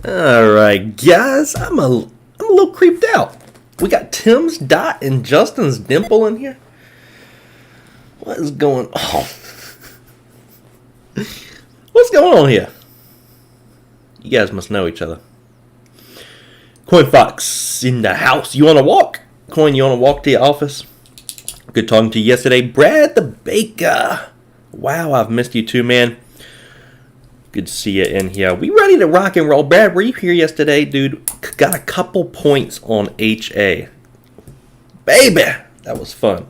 All right, guys, I'm a little creeped out. We got Tim's dot and Justin's dimple in here. What is going on? What's going on here? You guys must know each other. Coin Fox in the house. You want to walk? Coin, you want to walk to your office? Good talking to you yesterday. Brad the Baker. Wow, I've missed you too, man. Good to see you in here. We ready to rock and roll. Brad, were you here yesterday, dude? Got a couple points on HA. Baby, that was fun.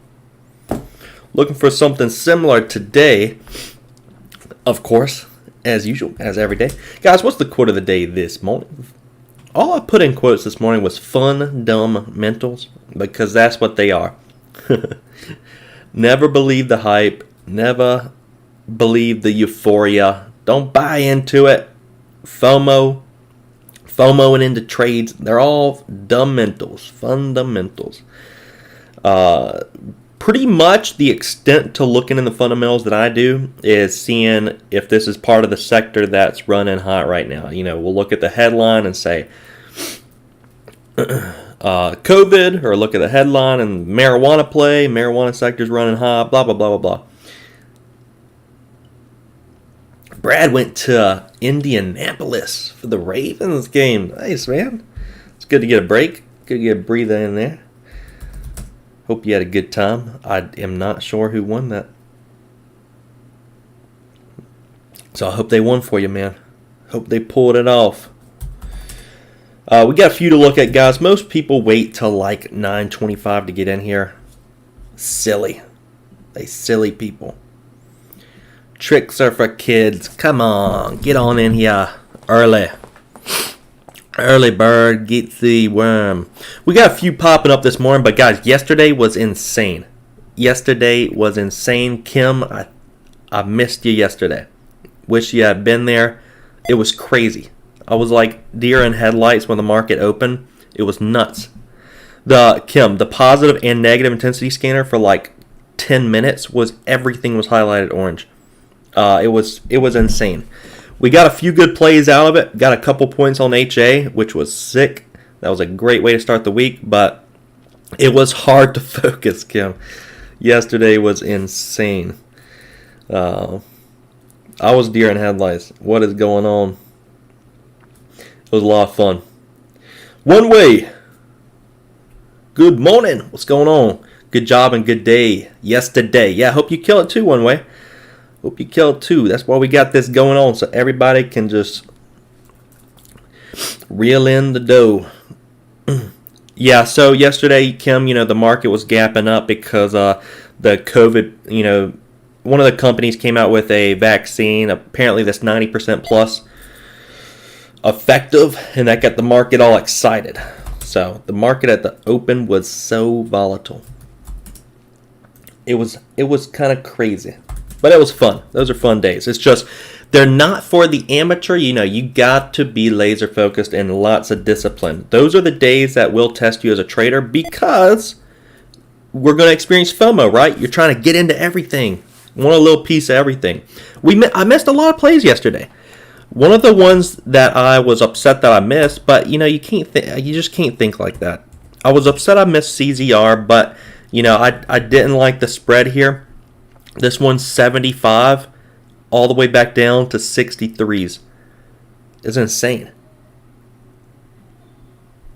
Looking for something similar today. Of course, as usual, as every day. Guys, what's the quote of the day this morning? All I put in quotes this morning was fundamentals, because that's what they are. Never believe the hype. Never believe the euphoria. Don't buy into it. FOMO and into trades. They're all fundamentals. Pretty much the extent to looking in the fundamentals that I do is seeing if this is part of the sector that's running hot right now. You know, we'll look at the headline and say COVID, or look at the headline and marijuana sector's running hot, blah, blah, blah, blah, blah. Brad went to Indianapolis for the Ravens game. Nice, man. It's good to get a break. Good to get a breather in there. Hope you had a good time. I am not sure who won that. So I hope they won for you, man. Hope they pulled it off. We got a few to look at, guys. Most people wait till like 9:25 to get in here. Silly. They silly people. Tricks are for kids. Come on. Get on in here early. Early bird gets the worm. We got a few popping up this morning, but guys, yesterday was insane. Kim, I missed you yesterday. Wish you had been there. It was crazy. I was like deer in headlights when the market opened. It was nuts. The positive and negative intensity scanner for like 10 minutes everything was highlighted orange. It was insane. We got a few good plays out of it. Got a couple points on HA, which was sick. That was a great way to start the week, but it was hard to focus, Kim. Yesterday was insane. I was deer in headlights. What is going on? It was a lot of fun. One way. Good morning. What's going on? Good job and good day yesterday. Yeah, hope you kill it too, One Way. Hope you kill it too. That's why we got this going on, so everybody can just reel in the dough. Yeah, so yesterday, Kim, the market was gapping up because the COVID, one of the companies came out with a vaccine, apparently that's 90% plus effective, and that got the market all excited. So the market at the open was so volatile. It was kind of crazy. But it was fun. Those are fun days. It's just, they're not for the amateur. You got to be laser focused and lots of discipline. Those are the days that will test you as a trader, because we're going to experience FOMO, right? You're trying to get into everything. Want a little piece of everything. I missed a lot of plays yesterday. One of the ones that I was upset that I missed, but you just can't think like that. I was upset I missed CZR, but I didn't like the spread here. This one's 75 all the way back down to 63s. It's insane.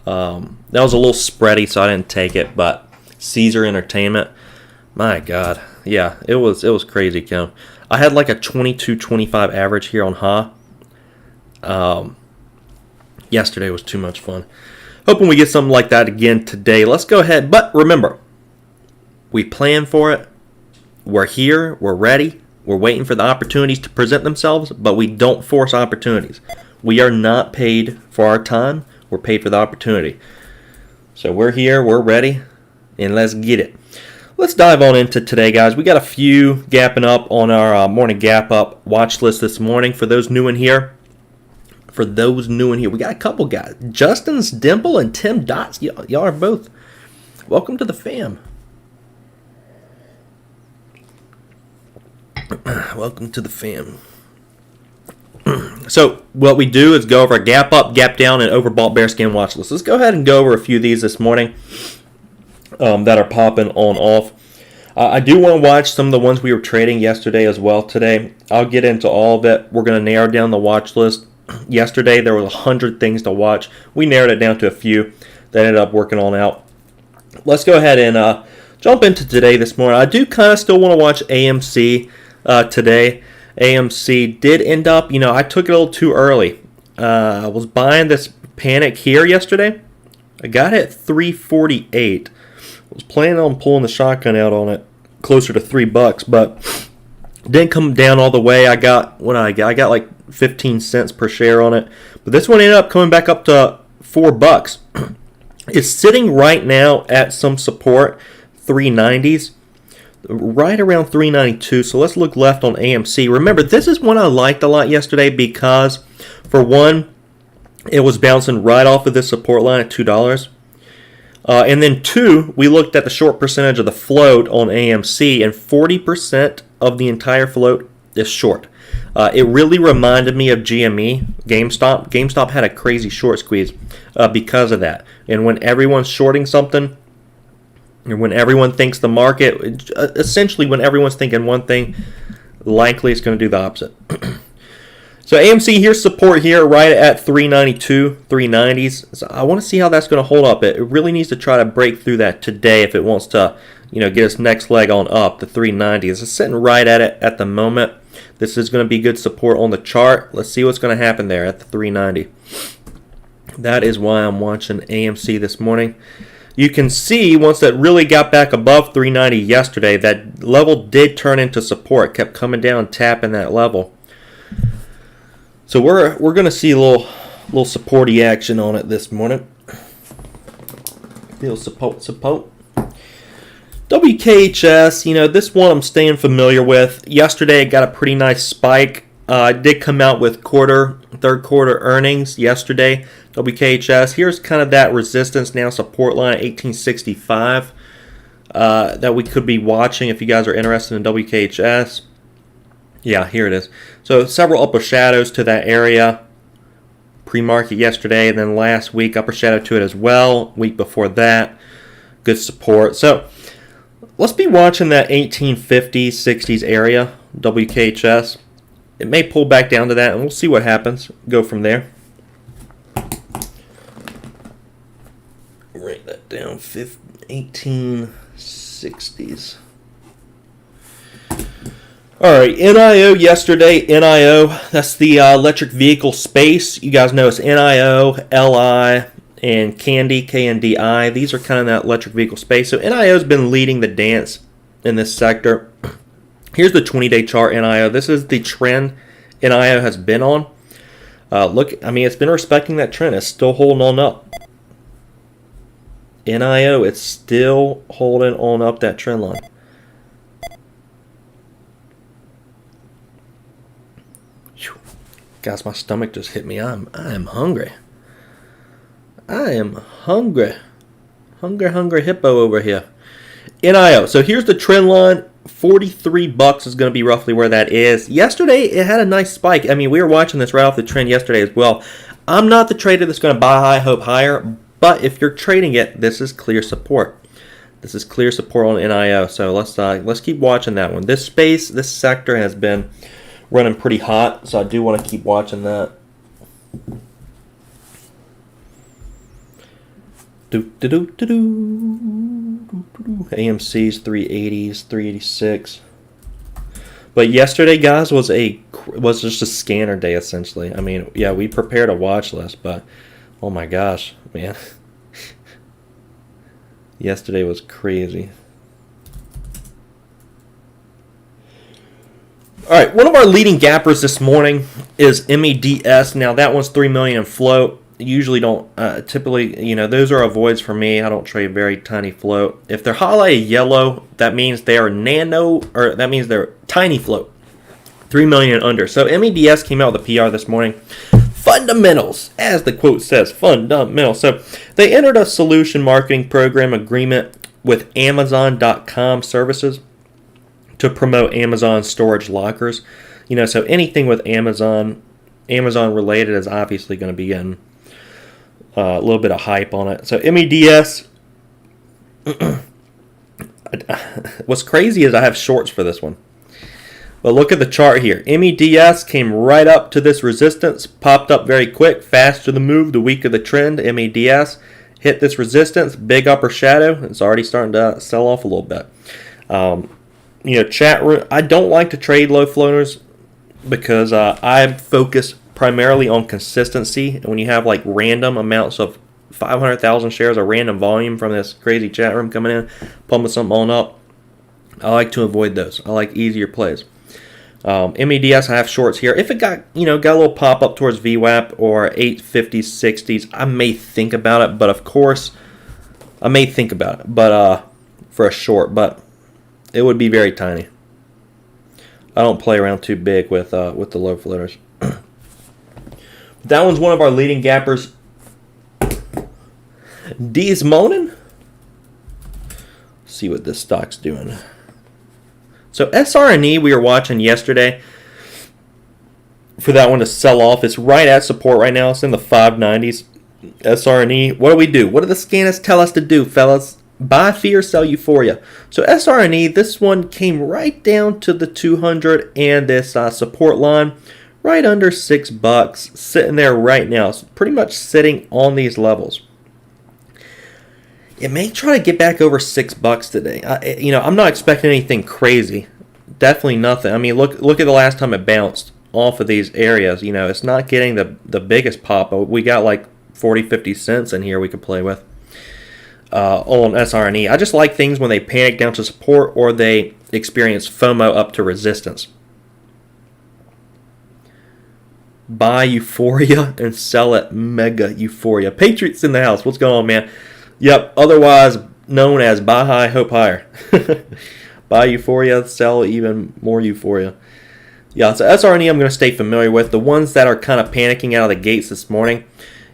That was a little spready, so I didn't take it. But Caesar Entertainment, my God, yeah, it was crazy, Kim. I had like a 22-25 average here on Ha. Yesterday was too much fun. Hoping we get something like that again today. Let's go ahead. But remember, we plan for it. We're here, we're ready, we're waiting for the opportunities to present themselves, but we don't force opportunities. We are not paid for our time, we're paid for the opportunity. So we're here, we're ready, and let's get it. Let's dive on into today, guys. We got a few gapping up on our morning gap up watch list this morning. For those new in here, we got a couple guys. Justin's Dimple and Tim Dots, y'all are both. Welcome to the fam. Welcome to the fam. So what we do is go over a gap up, gap down, and overbought bear scan watch list. Let's go ahead and go over a few of these this morning that are popping on off. I do want to watch some of the ones we were trading yesterday as well today. I'll get into all of it. We're going to narrow down the watch list. Yesterday there were 100 things to watch. We narrowed it down to a few that ended up working on out. Let's go ahead and jump into today this morning. I do kind of still want to watch AMC today. AMC did end up, I took it a little too early. I was buying this panic here yesterday. I got it at 348. Was planning on pulling the shotgun out on it closer to $3, but didn't come down all the way. I got like 15 cents per share on it, but this one ended up coming back up to $4. It's sitting right now at some support, 390s, right around 392. So let's look left on AMC. Remember, this is one I liked a lot yesterday because, for one, it was bouncing right off of this support line at $2. And then two, we looked at the short percentage of the float on AMC, and 40% of the entire float is short. It really reminded me of GME, GameStop. GameStop had a crazy short squeeze because of that. And when everyone's shorting something, and when everyone thinks the market, essentially when everyone's thinking one thing, likely it's going to do the opposite. So AMC, here's support here right at 392, 390s. So I want to see how that's going to hold up. It really needs to try to break through that today if it wants to, get its next leg on up, the 390s. It's sitting right at it at the moment. This is going to be good support on the chart. Let's see what's going to happen there at the 390. That is why I'm watching AMC this morning. You can see once that really got back above 390 yesterday, that level did turn into support. Kept coming down, tapping that level. So we're going to see a little supporty action on it this morning. Little support. WKHS, this one I'm staying familiar with. Yesterday it got a pretty nice spike. It did come out with third quarter earnings yesterday. WKHS. Here's kind of that resistance now, support line at 1865 that we could be watching if you guys are interested in WKHS. Yeah, here it is. So several upper shadows to that area. Pre-market yesterday, and then last week upper shadow to it as well. Week before that, good support. So let's be watching that 1850s, 60s area, WKHS. It may pull back down to that, and we'll see what happens. Go from there. Write that down, 1860s. All right, NIO yesterday. NIO, that's the electric vehicle space. You guys know it's NIO, LI, and Candy, KNDI. These are kind of that electric vehicle space. So NIO has been leading the dance in this sector. Here's the 20-day chart NIO. This is the trend NIO has been on. It's been respecting that trend. It's still holding on up. NIO, it's still holding on up that trend line. Guys, my stomach just hit me. I am hungry. I am hungry. Hungry hippo over here. NIO. So here's the trend line. $43 is going to be roughly where that is. Yesterday, it had a nice spike. We were watching this right off the trend yesterday as well. I'm not the trader that's going to buy high, hope higher. But if you're trading it, this is clear support. This is clear support on NIO. So let's keep watching that one. This sector has been running pretty hot, so I do want to keep watching that. AMC's 380s, 386. But yesterday, guys, was just a scanner day essentially. We prepared a watch list, but oh my gosh, man. Yesterday was crazy. All right, one of our leading gappers this morning is MEDS. Now, that one's $3 million in float. Usually don't, typically, those are avoids for me. I don't trade very tiny float. If they're highlighted yellow, that means they are that means they're tiny float. 3 million and under. So MEDS came out with a PR this morning. Fundamentals, as the quote says, fundamentals. So they entered a solution marketing program agreement with Amazon.com services to promote Amazon storage lockers. So anything with Amazon, Amazon related is obviously going to be getting a little bit of hype on it. So MEDS. What's crazy is I have shorts for this one. But look at the chart here. MEDS came right up to this resistance, popped up very quick, faster the move, the weaker the trend. MEDS hit this resistance, big upper shadow. It's already starting to sell off a little bit. Chat room. I don't like to trade low floaters because I focus primarily on consistency. And when you have like random amounts of 500,000 shares of random volume from this crazy chat room coming in, pumping something on up, I like to avoid those. I like easier plays. MEDS, I have shorts here. If it got a little pop up towards VWAP or 850s, 60s, I may think about it. But of course, I may think about it. But for a short, but it would be very tiny. I don't play around too big with the low floaters. That one's one of our leading gappers. This morning. See what this stock's doing. So SRNE we were watching yesterday for that one to sell off. It's right at support right now. It's in the 590s. SRNE. What do? What do the scanners tell us to do, fellas? Buy fear, sell euphoria. So SRNE, this one came right down to the 200 and this support line right under $6, sitting there right now. It's pretty much sitting on these levels. It may try to get back over $6 today. I'm not expecting anything crazy. Definitely nothing. I mean, look at the last time it bounced off of these areas. It's not getting the biggest pop. We got like 40, 50 cents in here we could play with on SRNE. I just like things when they panic down to support or they experience FOMO up to resistance. Buy euphoria and sell at mega euphoria. Patriots in the house. What's going on, man? Yep, otherwise known as buy high, hope higher. Buy euphoria, sell even more euphoria. Yeah, so SRNE I'm going to stay familiar with. The ones that are kind of panicking out of the gates this morning,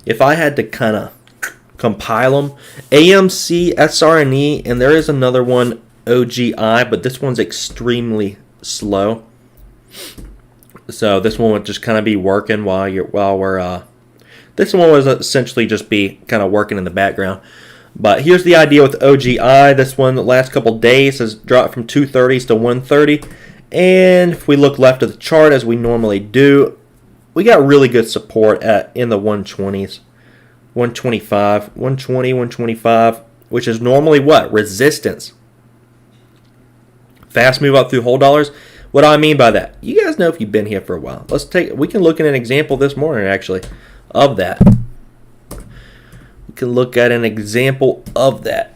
if I had to kind of compile them, AMC, SRNE, and there is another one, OGI, but this one's extremely slow. So this one would just kind of be working while we're this one was essentially just be kind of working in the background. But here's the idea with OGI. This one, the last couple days, has dropped from 230s to 130. And if we look left of the chart, as we normally do, we got really good support in the 120s. 125, 120, 125, which is normally what? Resistance. Fast move up through whole dollars. What do I mean by that? You guys know if you've been here for a while. We can look at an example this morning, actually, of that. We can look at an example of that.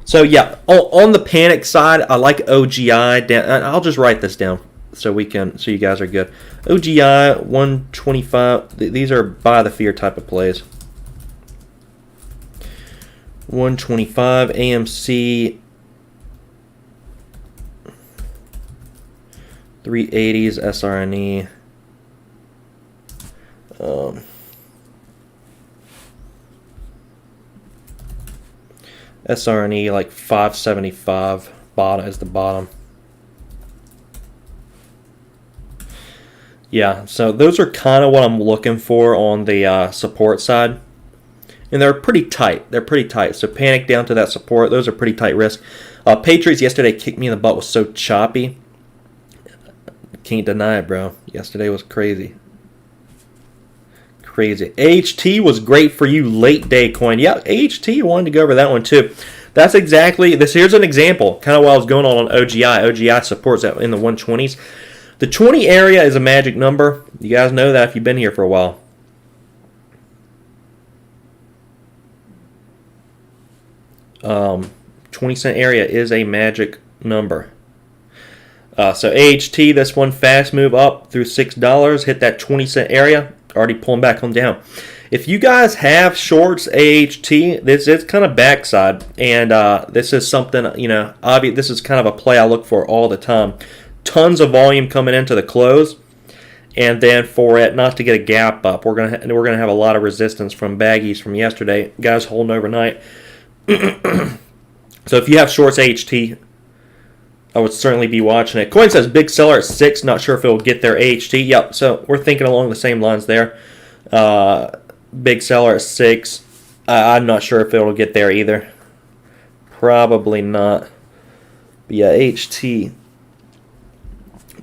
So yeah, on the panic side, I like OGI. I'll just write this down so you guys are good. OGI 125. These are buy the fear type of plays. 125 AMC 380s SRNE. SRNE like 575 bottom is the bottom. Yeah, so those are kind of what I'm looking for on the support side. And they're pretty tight. So panic down to that support. Those are pretty tight risk. Patriots yesterday kicked me in the butt. Was so choppy. Can't deny it, bro. Yesterday was crazy. AHT was great for you late day coin. Yeah, AHT, wanted to go over that one too. That's exactly this. Here's an example, kind of what was going on OGI. OGI supports that in the 120s. The 20 area is a magic number. You guys know that if you've been here for a while. Um, 20-cent area is a magic number. So AHT, this one fast move up through $6, hit that 20-cent area. Already pulling back on down. If you guys have shorts AHT, this is kind of backside, and this is something, obvious. This is kind of a play I look for all the time. Tons of volume coming into the close, and then for it not to get a gap up, we're gonna have a lot of resistance from baggies from yesterday. Guys holding overnight. So if you have shorts AHT, I would certainly be watching it. Coin says big seller at 6. Not sure if it will get their AHT. Yep, so we're thinking along the same lines there. Big seller at 6. I'm not sure if it will get there either. Probably not. But yeah, HT.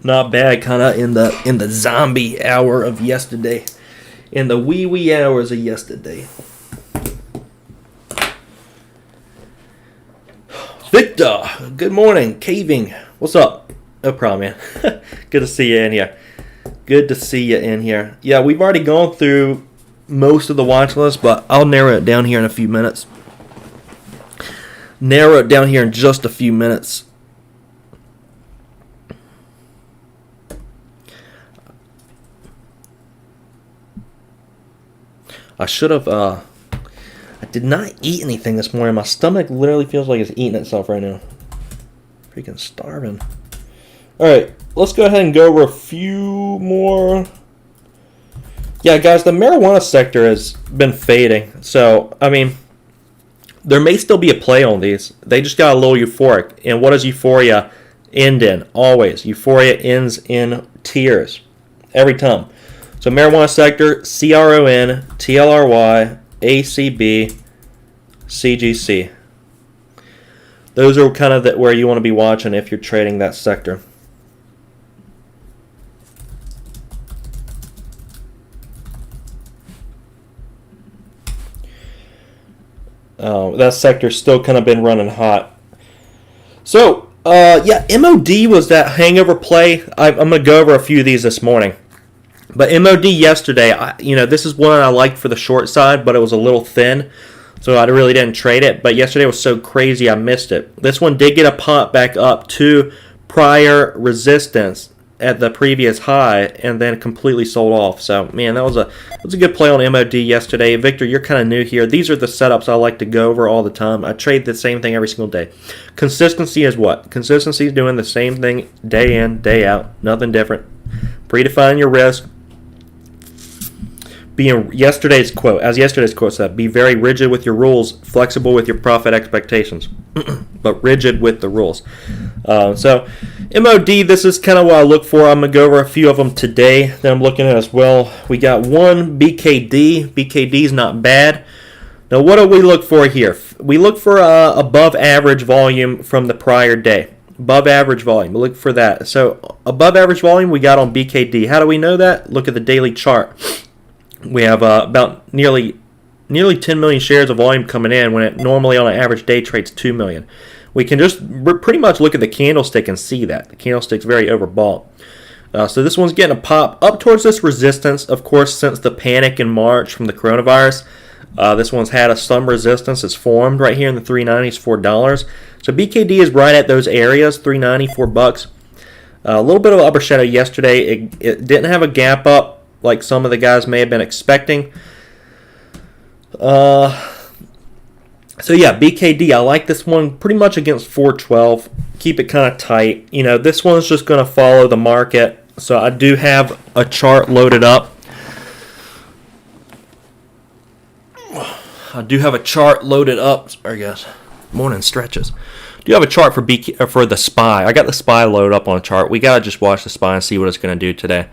Not bad, kind of in the zombie hour of yesterday. In the wee hours of yesterday. Victor, good morning. Caving. What's up? No problem, man. Good to see you in here. Good to see you in here. Yeah, we've already gone through most of the watch list, but I'll narrow it down here in a few minutes. Narrow it down here in just a few minutes. I should have, I did not eat anything this morning. My stomach literally feels like it's eating itself right now. Freaking starving. Alright, let's go ahead and go over a few more. Yeah, guys, the marijuana sector has been fading. So, I mean, there may still be a play on these. They just got a little euphoric. And what does euphoria end in? Always. Euphoria ends in tears. Every time. So, marijuana sector, CRON, TLRY, ACB, CGC. Those are kind of where you want to be watching if you're trading that sector. That sector's still kind of been running hot. So, yeah, MOD was that hangover play. I'm going to go over a few of these this morning. But MOD yesterday, this is one I liked for the short side, but it was a little thin, so I really didn't trade it. But yesterday was so crazy, I missed it. This one did get a pop back up to prior resistance at the previous high, and then completely sold off. So, man, that was a good play on MOD yesterday. Victor, you're kind of new here. These are the setups I like to go over all the time. I trade the same thing every single day. Consistency is what? Consistency is doing the same thing day in, day out. Nothing different. Predefine your risk. Yesterday's quote said, be very rigid with your rules, flexible with your profit expectations, but rigid with the rules. So, MOD, this is kind of what I look for. I'm going to go over a few of them today that I'm looking at as well. We got one, BKD. BKD is not bad. Now, what do we look for here? We look for above average volume from the prior day. Above average volume. We look for that. So, above average volume we got on BKD. How do we know that? Look at the daily chart. We have about nearly 10 million shares of volume coming in when it normally on an average day trades 2 million. We can just pretty much look at the candlestick and see that. The candlestick's very overbought. So this one's getting a pop up towards this resistance. Of course, since the panic in March from the coronavirus, this one's had some resistance. It's formed right here in the 390s, $4. So BKD is right at those areas, $3.90, $4. A little bit of upper shadow yesterday. It didn't have a gap up like some of the guys may have been expecting. So yeah, BKD, I like this one pretty much against 412. Keep it kind of tight. This one's just going to follow the market. So I do have a chart loaded up. Sorry guys. Morning stretches. Do you have a chart for for the SPY? I got the SPY loaded up on a chart. We got to just watch the SPY and see what it's going to do today.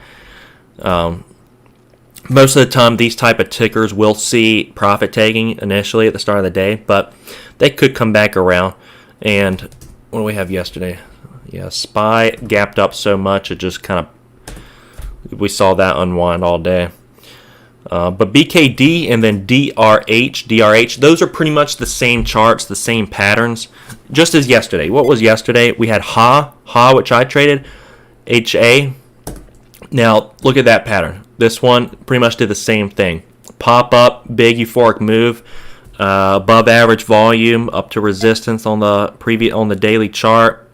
Most of the time, these type of tickers will see profit taking initially at the start of the day, but they could come back around. And what do we have yesterday? Yeah, SPY gapped up so much, it just kind of, we saw that unwind all day. But BKD and then DRH, those are pretty much the same charts, the same patterns, just as yesterday. What was yesterday? We had HA, which I traded, HA. Now, look at that pattern. This one pretty much did the same thing. Pop up, big euphoric move, above average volume, up to resistance on the daily chart.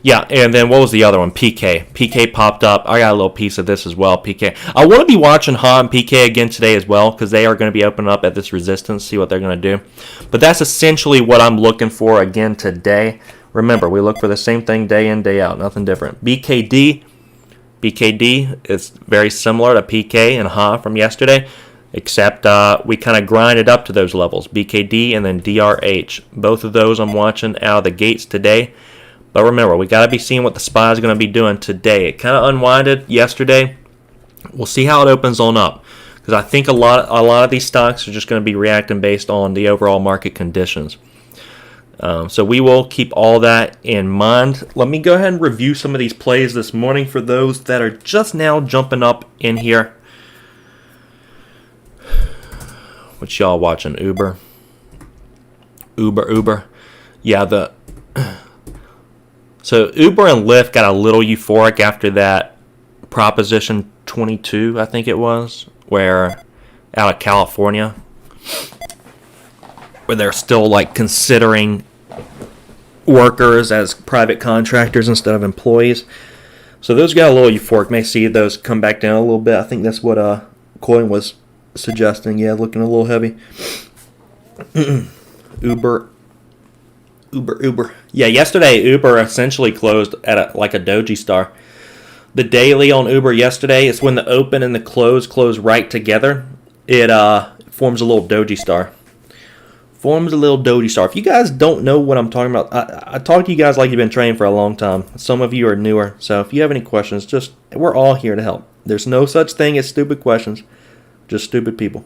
Yeah, and then what was the other one? PK. PK popped up. I got a little piece of this as well, PK. I want to be watching HA and PK again today as well because they are going to be opening up at this resistance, see what they're going to do. But that's essentially what I'm looking for again today. Remember, we look for the same thing day in, day out. Nothing different. BKD is very similar to PK and HA from yesterday. except we kind of grinded up to those levels, BKD and then DRH. Both of those I'm watching out of the gates today. But remember, we got to be seeing what the SPY is going to be doing today. It kind of unwinded yesterday. We'll see how it opens on up, because I think a lot of these stocks are just going to be reacting based on the overall market conditions. So we will keep all that in mind. Let me go ahead and review some of these plays this morning for those that are just now jumping up in here. What y'all watching? Uber. Yeah, so Uber and Lyft got a little euphoric after that Proposition 22, I think it was, where out of California, where they're still like considering workers as private contractors instead of employees. So those got a little euphoric. May see those come back down a little bit. I think that's what Coin was suggesting. Yeah, looking a little heavy. Uber. Yeah, yesterday Uber essentially closed at a doji star. The daily on Uber yesterday is when the open and the close right together. It forms a little doji star. If you guys don't know what I'm talking about, I talk to you guys like you've been trained for a long time. Some of you are newer, so if you have any questions, we're all here to help. There's no such thing as stupid questions, just stupid people.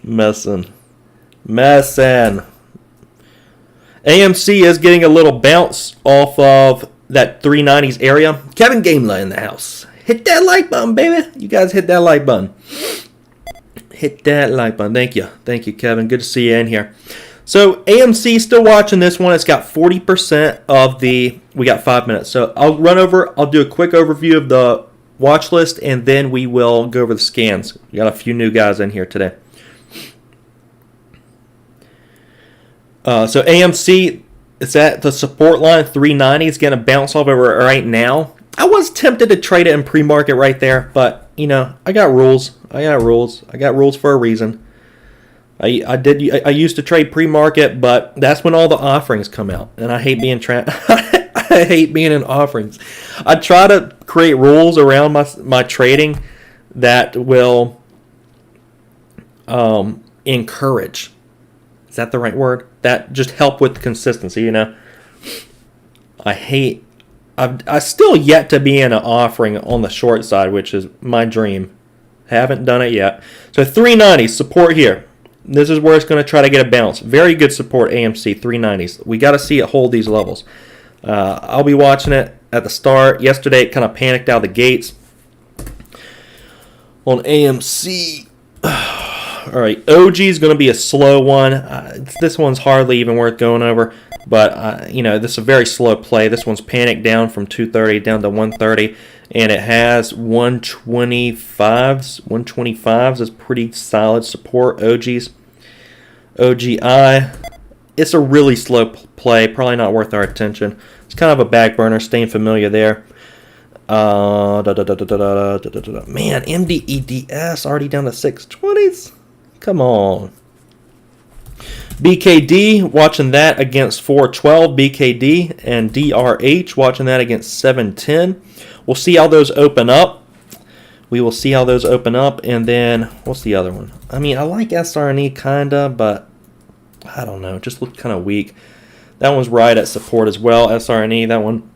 Messing. AMC is getting a little bounce off of that 390s area. Kevin Gamela in the house. Hit that like button, baby. You guys hit that like button. Hit that like button. Thank you, Kevin. Good to see you in here. So AMC still watching this one. It's got 40% of the. We got 5 minutes, so I'll do a quick overview of the watch list, and then we will go over the scans. We got a few new guys in here today. So AMC, it's at the support line, 390. It's going to bounce off over it right now. I was tempted to trade it in pre-market right there, but, I got rules. I got rules for a reason. I used to trade pre-market, but that's when all the offerings come out, and I hate being I hate being in offerings. I try to create rules around my trading that will encourage. Is that the right word? That just help with consistency, I still yet to be in an offering on the short side, which is my dream. Haven't done it yet. So 390 support here. This is where it's going to try to get a bounce. Very good support, AMC 390s. We got to see it hold these levels. I'll be watching it at the start. Yesterday it kind of panicked out of the gates. On AMC. All right, OG is going to be a slow one. This one's hardly even worth going over, but this is a very slow play. This one's panicked down from 230 down to 130, and it has 125s. 125s is pretty solid support. OGI, it's a really slow play. Probably not worth our attention. It's kind of a back burner. Staying familiar there. Man, MDEDS already down to 620s. Come on. BKD, watching that against 412. BKD and DRH, watching that against 710. We'll see how those open up. And then, what's the other one? I like SRNE kinda, but I don't know. It just looked kind of weak. That one's right at support as well. SRNE, that one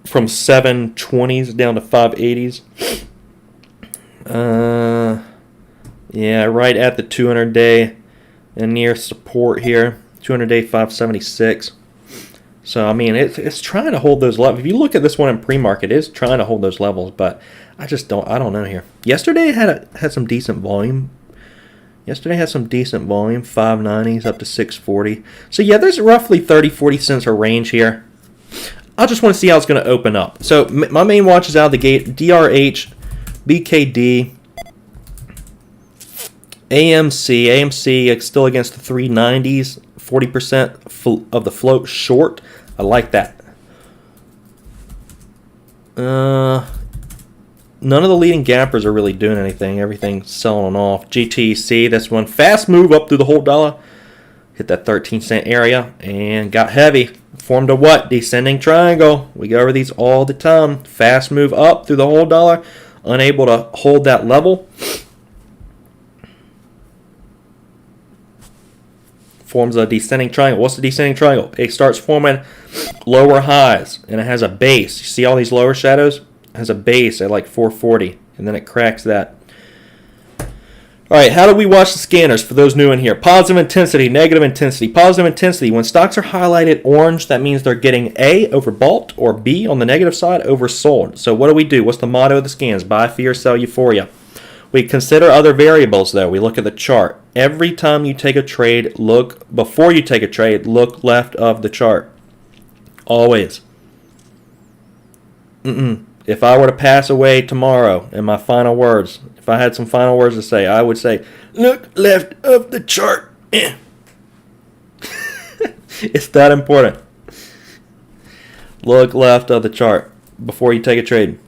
from 720s down to 580s. Yeah, right at the 200-day and near support here. 200-day 576. So, it's trying to hold those levels. If you look at this one in pre-market, it's trying to hold those levels, but I don't know here. Yesterday it had some decent volume. 590s up to 640. So, yeah, there's roughly 30-40 cents a range here. I just want to see how it's going to open up. So, my main watch is out of the gate. DRH, BKD, AMC still against the 390s, 40% of the float short. I like that. None of the leading gappers are really doing anything. Everything's selling off. GTC, this one, fast move up through the whole dollar. Hit that 13-cent area and got heavy. Formed a what? Descending triangle. We go over these all the time. Fast move up through the whole dollar. unable to hold that level. Forms a descending triangle. What's the descending triangle? It starts forming lower highs, and it has a base. You see all these lower shadows? It has a base at like 440, and then it cracks that. All right, how do we watch the scanners for those new in here? Positive intensity, negative intensity. Positive intensity, when stocks are highlighted orange, that means they're getting A, overbought, or B, on the negative side, oversold. So what do? What's the motto of the scans? Buy fear, sell euphoria. We consider other variables, though. We look at the chart. Every time you take a trade, before you take a trade, look left of the chart. Always. If I were to pass away tomorrow, in my final words, if I had some final words to say, I would say, look left of the chart. It's that important. Look left of the chart before you take a trade.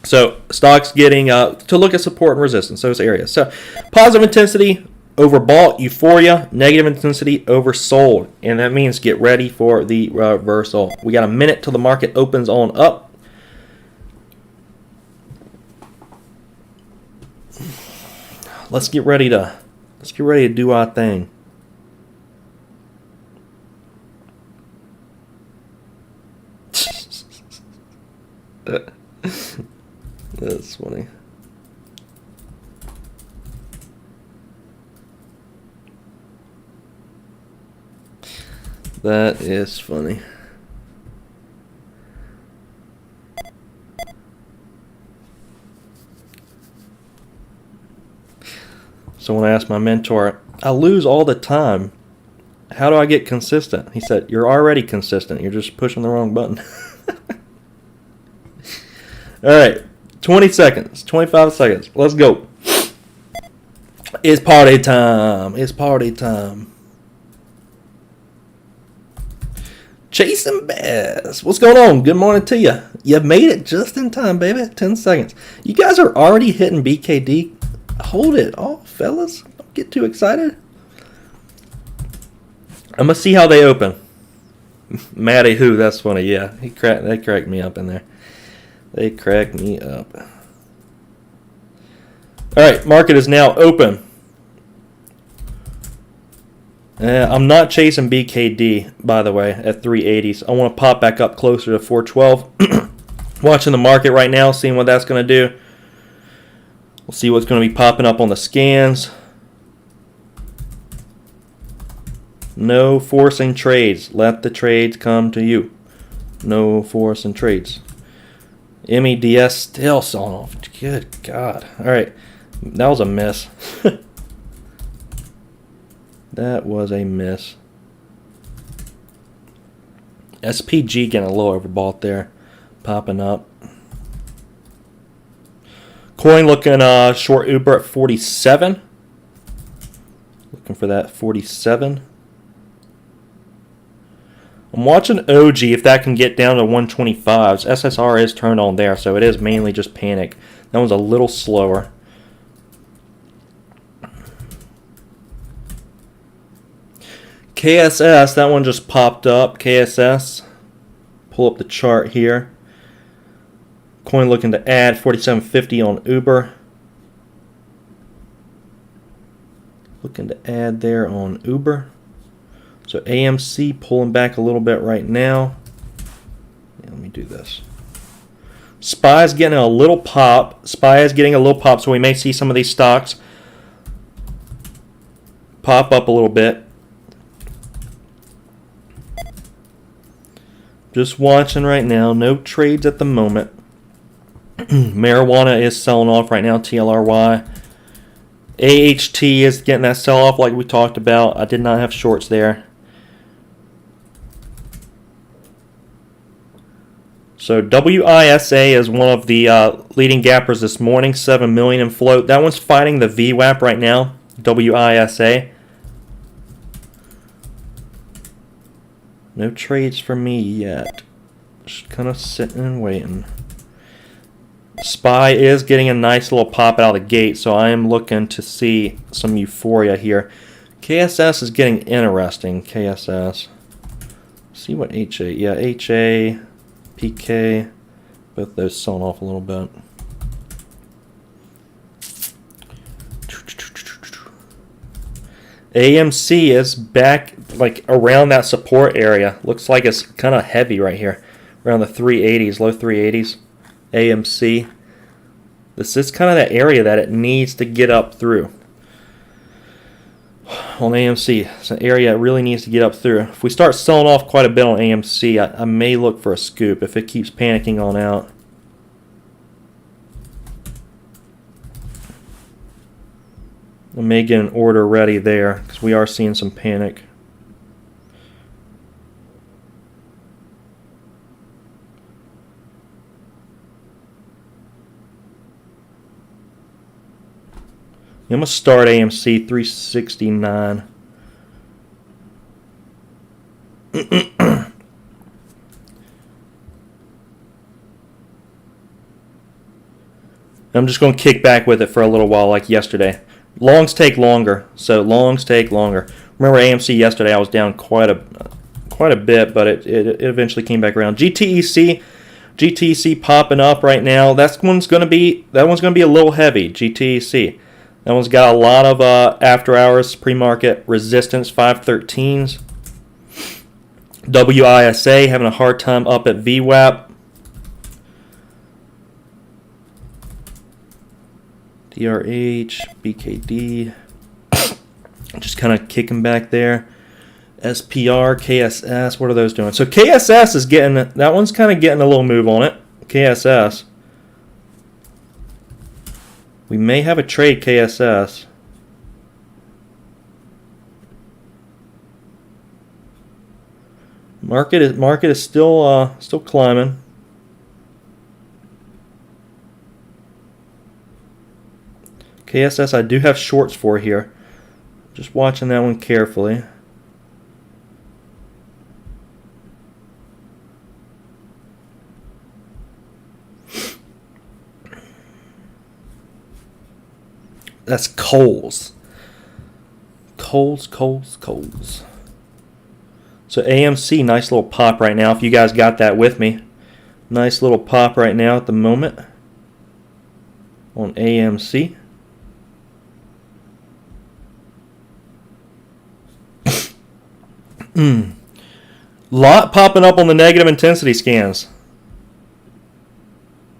So stocks getting to look at support and resistance, those areas. So positive intensity, overbought, euphoria. Negative intensity, oversold. And that means get ready for the reversal. We got a minute till the market opens on up. Let's get ready to do our thing. That's funny. That is funny. Someone asked my mentor, I lose all the time. How do I get consistent? He said, you're already consistent. You're just pushing the wrong button. All right, 20 seconds, 25 seconds. Let's go. It's party time. It's party time. Jason Bass, what's going on? Good morning to you. You made it just in time, baby. 10 seconds. You guys are already hitting BKD. Hold it off, fellas. Don't get too excited. I'm going to see how they open. Matty who? That's funny. Yeah, they cracked me up in there. They cracked me up. All right, market is now open. I'm not chasing BKD, by the way, at 380s. I want to pop back up closer to 412. Watching the market right now, seeing what that's going to do. We'll see what's going to be popping up on the scans. No forcing trades. Let the trades come to you. No forcing trades. MEDS still selling off. Good God. All right. That was a miss. That was a miss. SPG getting a little overbought there. Popping up. Coin looking short Uber at 47. Looking for that 47. I'm watching OG if that can get down to 125s. SSR is turned on there, so it is mainly just panic. That one's a little slower. KSS, that one just popped up. KSS. Pull up the chart here. Coin looking to add 47.50 on Uber. Looking to add there on Uber. So AMC pulling back a little bit right now. Yeah, let me do this. SPY is getting a little pop. SPY is getting a little pop, so we may see some of these stocks pop up a little bit. Just watching right now. No trades at the moment. Marijuana is selling off right now, TLRY. AHT is getting that sell-off like we talked about. I did not have shorts there. So WISA is one of the leading gappers this morning, 7 million in float. That one's fighting the VWAP right now, WISA. No trades for me yet. Just kind of sitting and waiting. SPY is getting a nice little pop out of the gate, so I am looking to see some euphoria here. KSS is getting interesting. KSS. See what HA. Yeah, HA, PK. Both those selling off a little bit. AMC is back like around that support area. Looks like it's kind of heavy right here, around the 380s, low 380s. AMC. This is kind of that area that it needs to get up through. On AMC, it's an area it really needs to get up through. If we start selling off quite a bit on AMC, I may look for a scoop if it keeps panicking on out. I may get an order ready there because we are seeing some panic. I'm going to start AMC 369. I'm just going to kick back with it for a little while like yesterday. Longs take longer, so longs take longer. Remember AMC yesterday, I was down quite a bit, but it eventually came back around. GTEC popping up right now. That one's going to be a little heavy. GTEC. That one's got a lot of after hours pre-market resistance 513s. WISA having a hard time up at VWAP. DRH, BKD, just kind of kicking back there. SPR, KSS, what are those doing? So KSS is getting, that one's kind of getting a little move on it. KSS. We may have a trade KSS. Market is still climbing. KSS I do have shorts for here. Just watching that one carefully. That's Coles. Coles. So AMC, nice little pop right now. If you guys got that with me. Nice little pop right now at the moment on AMC. Lot popping up on the negative intensity scans.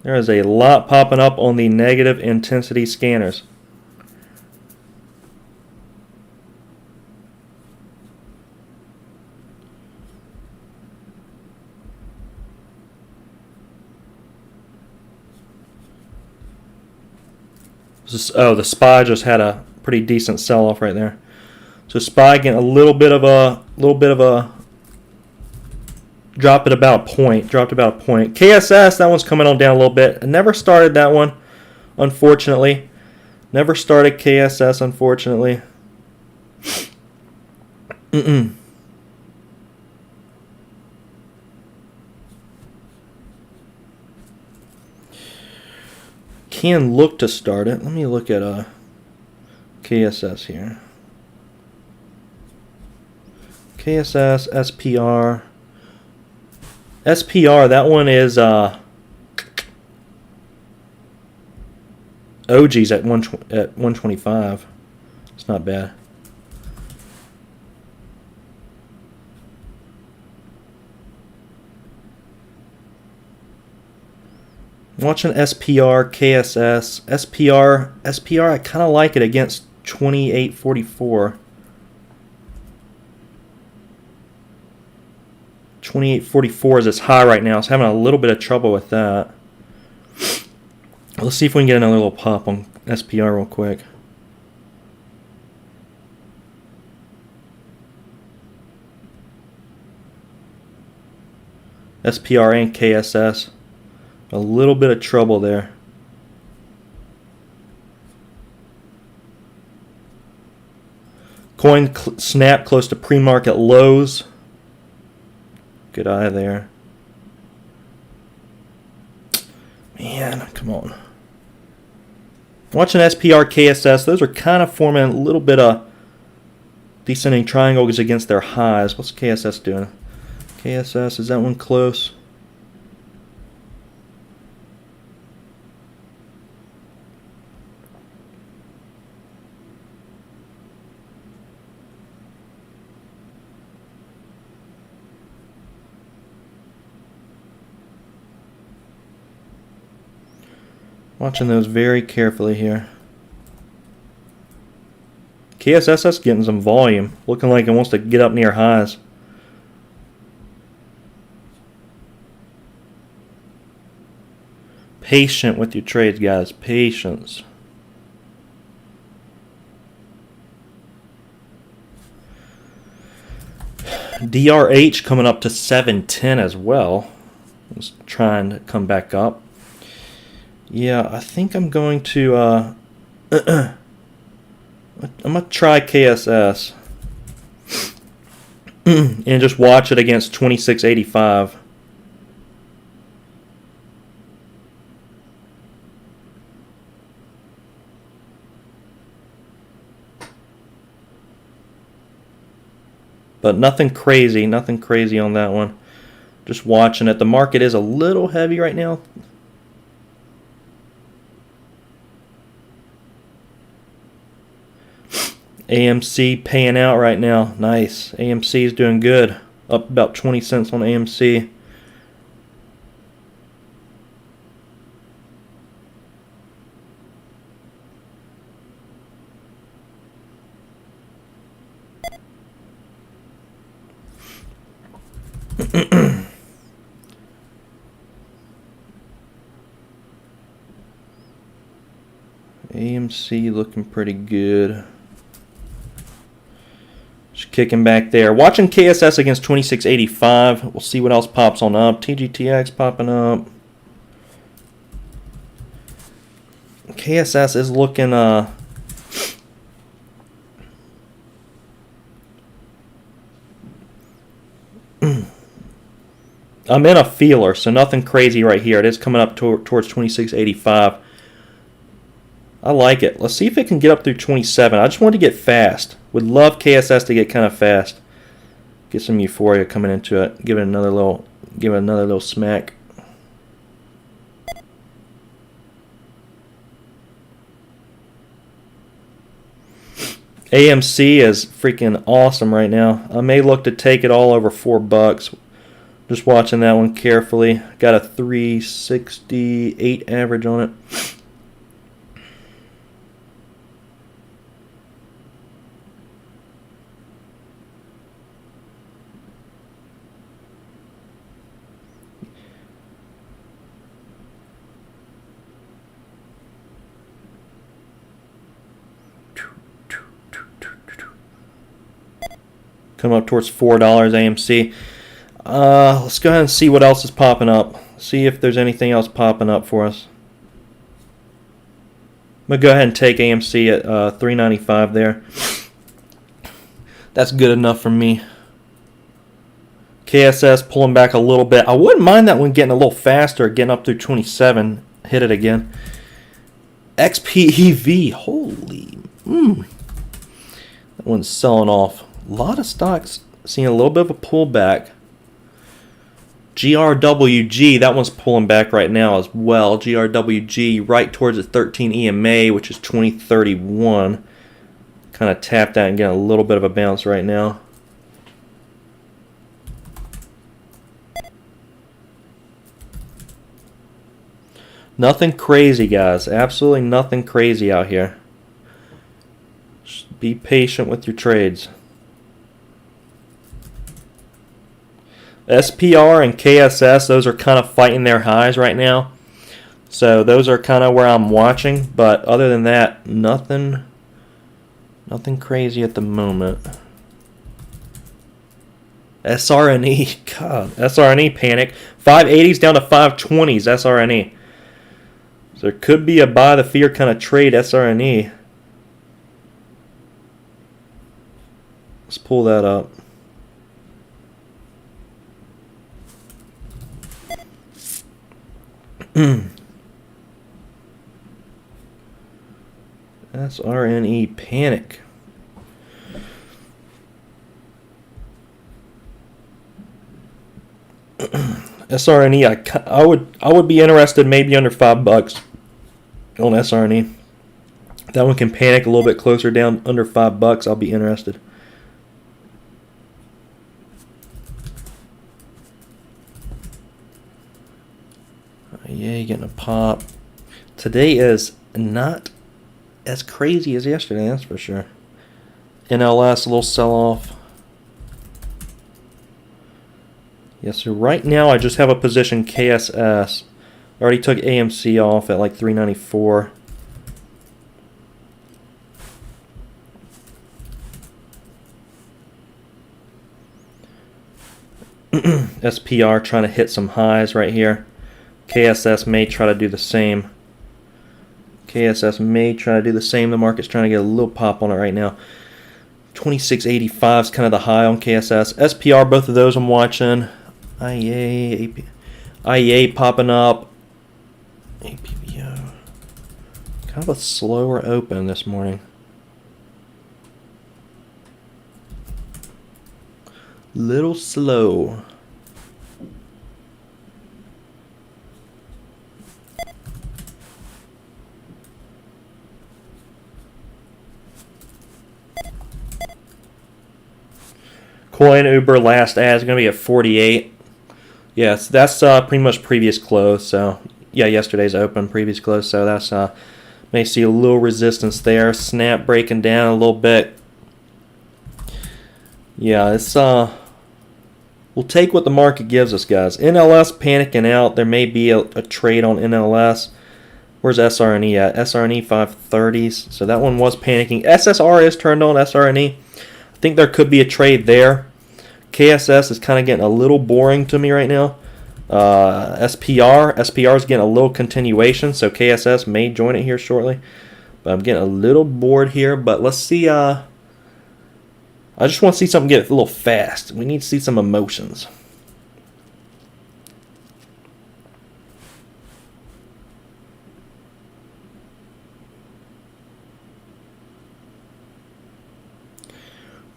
There is a lot popping up on the negative intensity scanners. The SPY just had a pretty decent sell-off right there. So SPY getting a little bit of a drop at about a point. Dropped about a point. KSS, that one's coming on down a little bit. I never started that one, unfortunately. Never started KSS, unfortunately. Can look to start it. Let me look at KSS here. KSS, SPR. SPR, that one is OG's at 125. It's not bad. Watching SPR, KSS, SPR, I kind of like it against 2844. 2844 is its high right now. It's having a little bit of trouble with that. Let's see if we can get another little pop on SPR real quick. SPR and KSS. A little bit of trouble there. Coin snap close to pre-market lows. Good eye there. Man, come on. Watching SPR, KSS, those are kind of forming a little bit of descending triangles against their highs. What's KSS doing? KSS, is that one close? Watching those very carefully here. KSS's getting some volume. Looking like it wants to get up near highs. Patient with your trades, guys. Patience. DRH coming up to 710 as well. It's trying to come back up. Yeah, I think I'm going to I'm gonna try KSS and just watch it against 2685. But nothing crazy on that one. Just watching it. The market is a little heavy right now. AMC paying out right now. Nice. AMC is doing good. Up about 20 cents on AMC. AMC looking pretty good. Just kicking back there. Watching KSS against 2685. We'll see what else pops on up. TGTX popping up. KSS is looking I'm in a feeler, so nothing crazy right here. It is coming up towards 2685. I like it. Let's see if it can get up through 27. I just want to get fast. Would love KSS to get kind of fast. Get some euphoria coming into it. Give it another little smack. AMC is freaking awesome right now. I may look to take it all over $4. Just watching that one carefully. Got a 368 average on it. Come up towards $4 AMC. Let's go ahead and see what else is popping up. See if there's anything else popping up for us. I'm going to go ahead and take AMC at $3.95 there. That's good enough for me. KSS pulling back a little bit. I wouldn't mind that one getting a little faster, getting up through 27. Hit it again. XPEV. Holy. That one's selling off. A lot of stocks seeing a little bit of a pullback. GRWG, that one's pulling back right now as well. GRWG right towards the 13 EMA, which is 2031. Kind of tapped out and getting a little bit of a bounce right now. Nothing crazy, guys. Absolutely nothing crazy out here. Just be patient with your trades. SPR and KSS, those are kind of fighting their highs right now. So those are kind of where I'm watching. But other than that, nothing crazy at the moment. SRNE, God, SRNE panic. 580s down to 520s, SRNE. So there could be a buy the fear kind of trade, SRNE. Let's pull that up. SRNE panic. SRNE, I would be interested maybe under $5 on SRNE. That one can panic a little bit closer down under $5. I'll be interested. Yeah, you're getting a pop. Today is not as crazy as yesterday, that's for sure. NLS, a little sell-off. Yes, so right now I just have a position KSS. I already took AMC off at like 394. SPR trying to hit some highs right here. KSS may try to do the same. KSS may try to do the same. The market's trying to get a little pop on it right now. 2685 is kind of the high on KSS. SPR, both of those I'm watching. IEA popping up. APBO. Kind of a slower open this morning. Little slow. Coin Uber last ad is going to be at 48. Yes, that's pretty much previous close. So yeah, yesterday's open, previous close. So that's may see a little resistance there. Snap breaking down a little bit. Yeah, it's we'll take what the market gives us, guys. NLS panicking out. There may be a trade on NLS. Where's SRNE at? SRNE 530s. So that one was panicking. SSR is turned on. SRNE. I think there could be a trade there. KSS is kind of getting a little boring to me right now. SPR is getting a little continuation, so KSS may join it here shortly. But I'm getting a little bored here. But let's see. I just want to see something get a little fast. We need to see some emotions.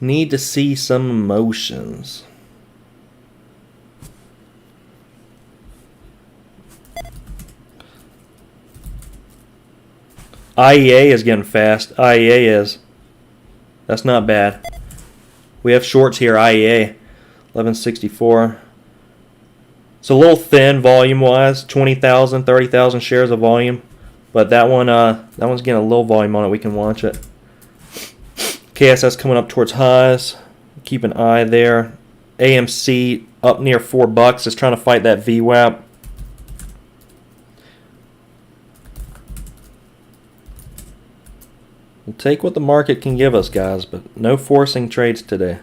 Need to see some emotions. IEA is getting fast. IEA is. That's not bad. We have shorts here. IEA 1164. It's a little thin volume-wise. 20,000, 30,000 shares of volume, but that one's getting a little volume on it. We can watch it. KSS coming up towards highs. Keep an eye there. AMC up near $4. Is trying to fight that VWAP. We'll take what the market can give us, guys, but no forcing trades today.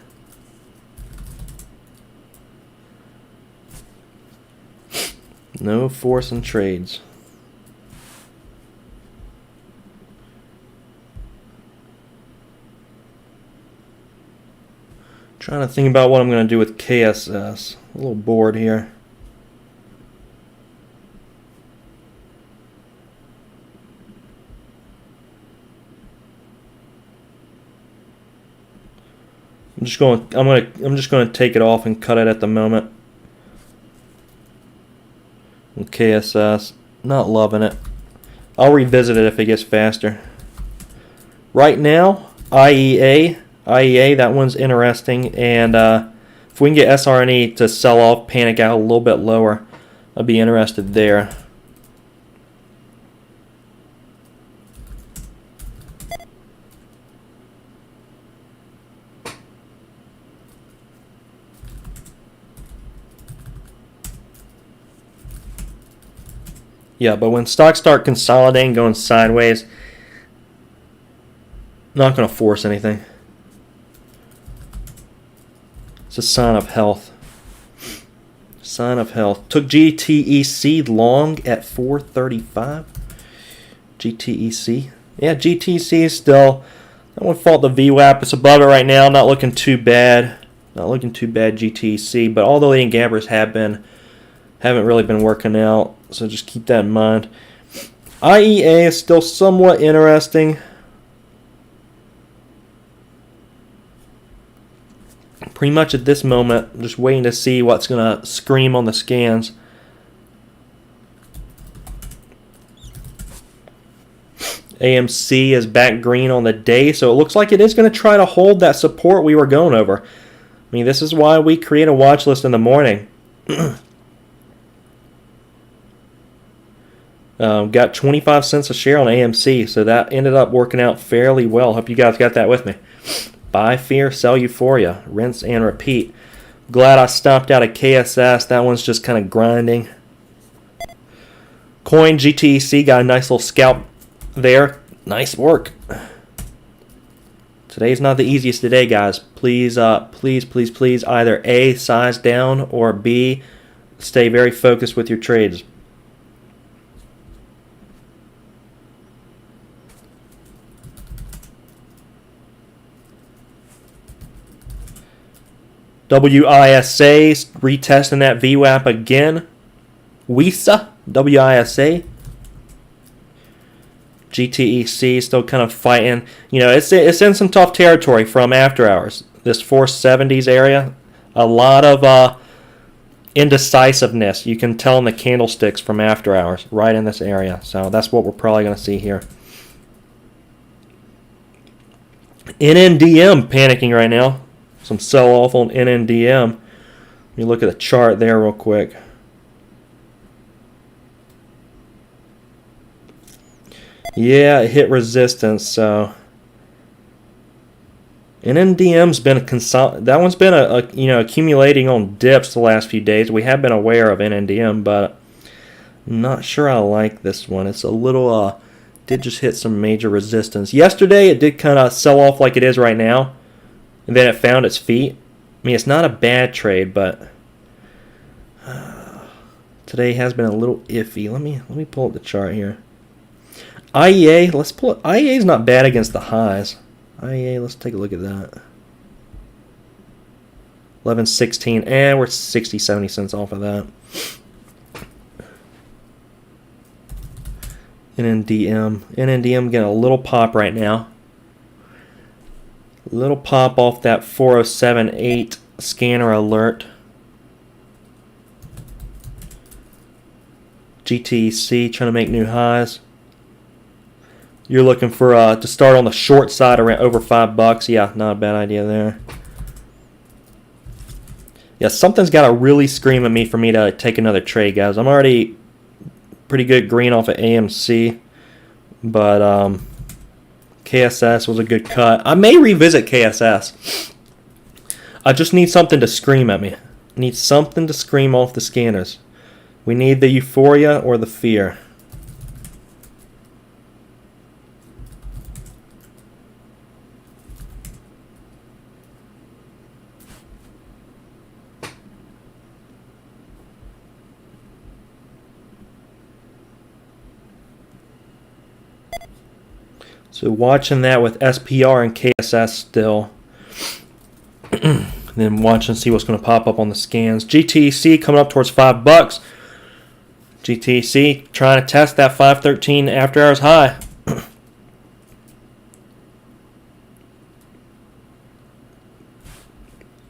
No forcing trades. Trying to think about what I'm going to do with KSS. A little bored here. I'm just going to take it off and cut it at the moment. With KSS, not loving it. I'll revisit it if it gets faster. Right now, IEA, that one's interesting, and if we can get SRNE to sell off, panic out a little bit lower, I'd be interested there. Yeah, but when stocks start consolidating, going sideways, not going to force anything. It's a sign of health. Sign of health. Took GTEC long at 435. GTEC. Yeah, GTEC is still. I wouldn't fault the VWAP. It's above it right now. Not looking too bad. Not looking too bad, GTEC. But all the leading gappers haven't really been working out. So just keep that in mind. IEA is still somewhat interesting. Pretty much at this moment, I'm just waiting to see what's going to scream on the scans. AMC is back green on the day, so it looks like it is going to try to hold that support we were going over. I mean, this is why we create a watch list in the morning. Got 25 cents a share on AMC, so that ended up working out fairly well. Hope you guys got that with me. Buy fear, sell euphoria, rinse and repeat. Glad I stopped out of KSS. That one's just kind of grinding. Coin GTEC got a nice little scalp there. Nice work. Today's not the easiest today, guys. Please, please, either A, size down, or B, stay very focused with your trades. WISA, retesting that VWAP again. WISA, WISA. GTEC still kind of fighting. You know, it's in some tough territory from after hours. This 470s area, a lot of indecisiveness. You can tell in the candlesticks from after hours, right in this area. So that's what we're probably going to see here. NNDM panicking right now. Some sell-off on NNDM. Let me look at the chart there real quick. Yeah, it hit resistance, so NNDM's been that one's been accumulating on dips the last few days. We have been aware of NNDM, but I'm not sure I like this one. It's a little did just hit some major resistance. Yesterday it did kind of sell off like it is right now, and then it found its feet. I mean, it's not a bad trade, but today has been a little iffy. Let me pull up the chart here. IEA, let's pull it. IEA is not bad against the highs. IEA, let's take a look at that. 11.16, and we're 60, 70 cents off of that. NNDM getting a little pop right now. Little pop off that 407.8 scanner alert. GTEC trying to make new highs. You're looking for to start on the short side around over $5. Yeah, not a bad idea there. Yeah, something's got to really scream at me for me to take another trade, guys. I'm already pretty good green off of AMC, but KSS was a good cut. I may revisit KSS. I just need something to scream at me. I need something to scream off the scanners. We need the euphoria or the fear. So watching that with SPR and KSS still. Then watching see what's going to pop up on the scans. GTC coming up towards $5. GTC trying to test that 513 after hours high.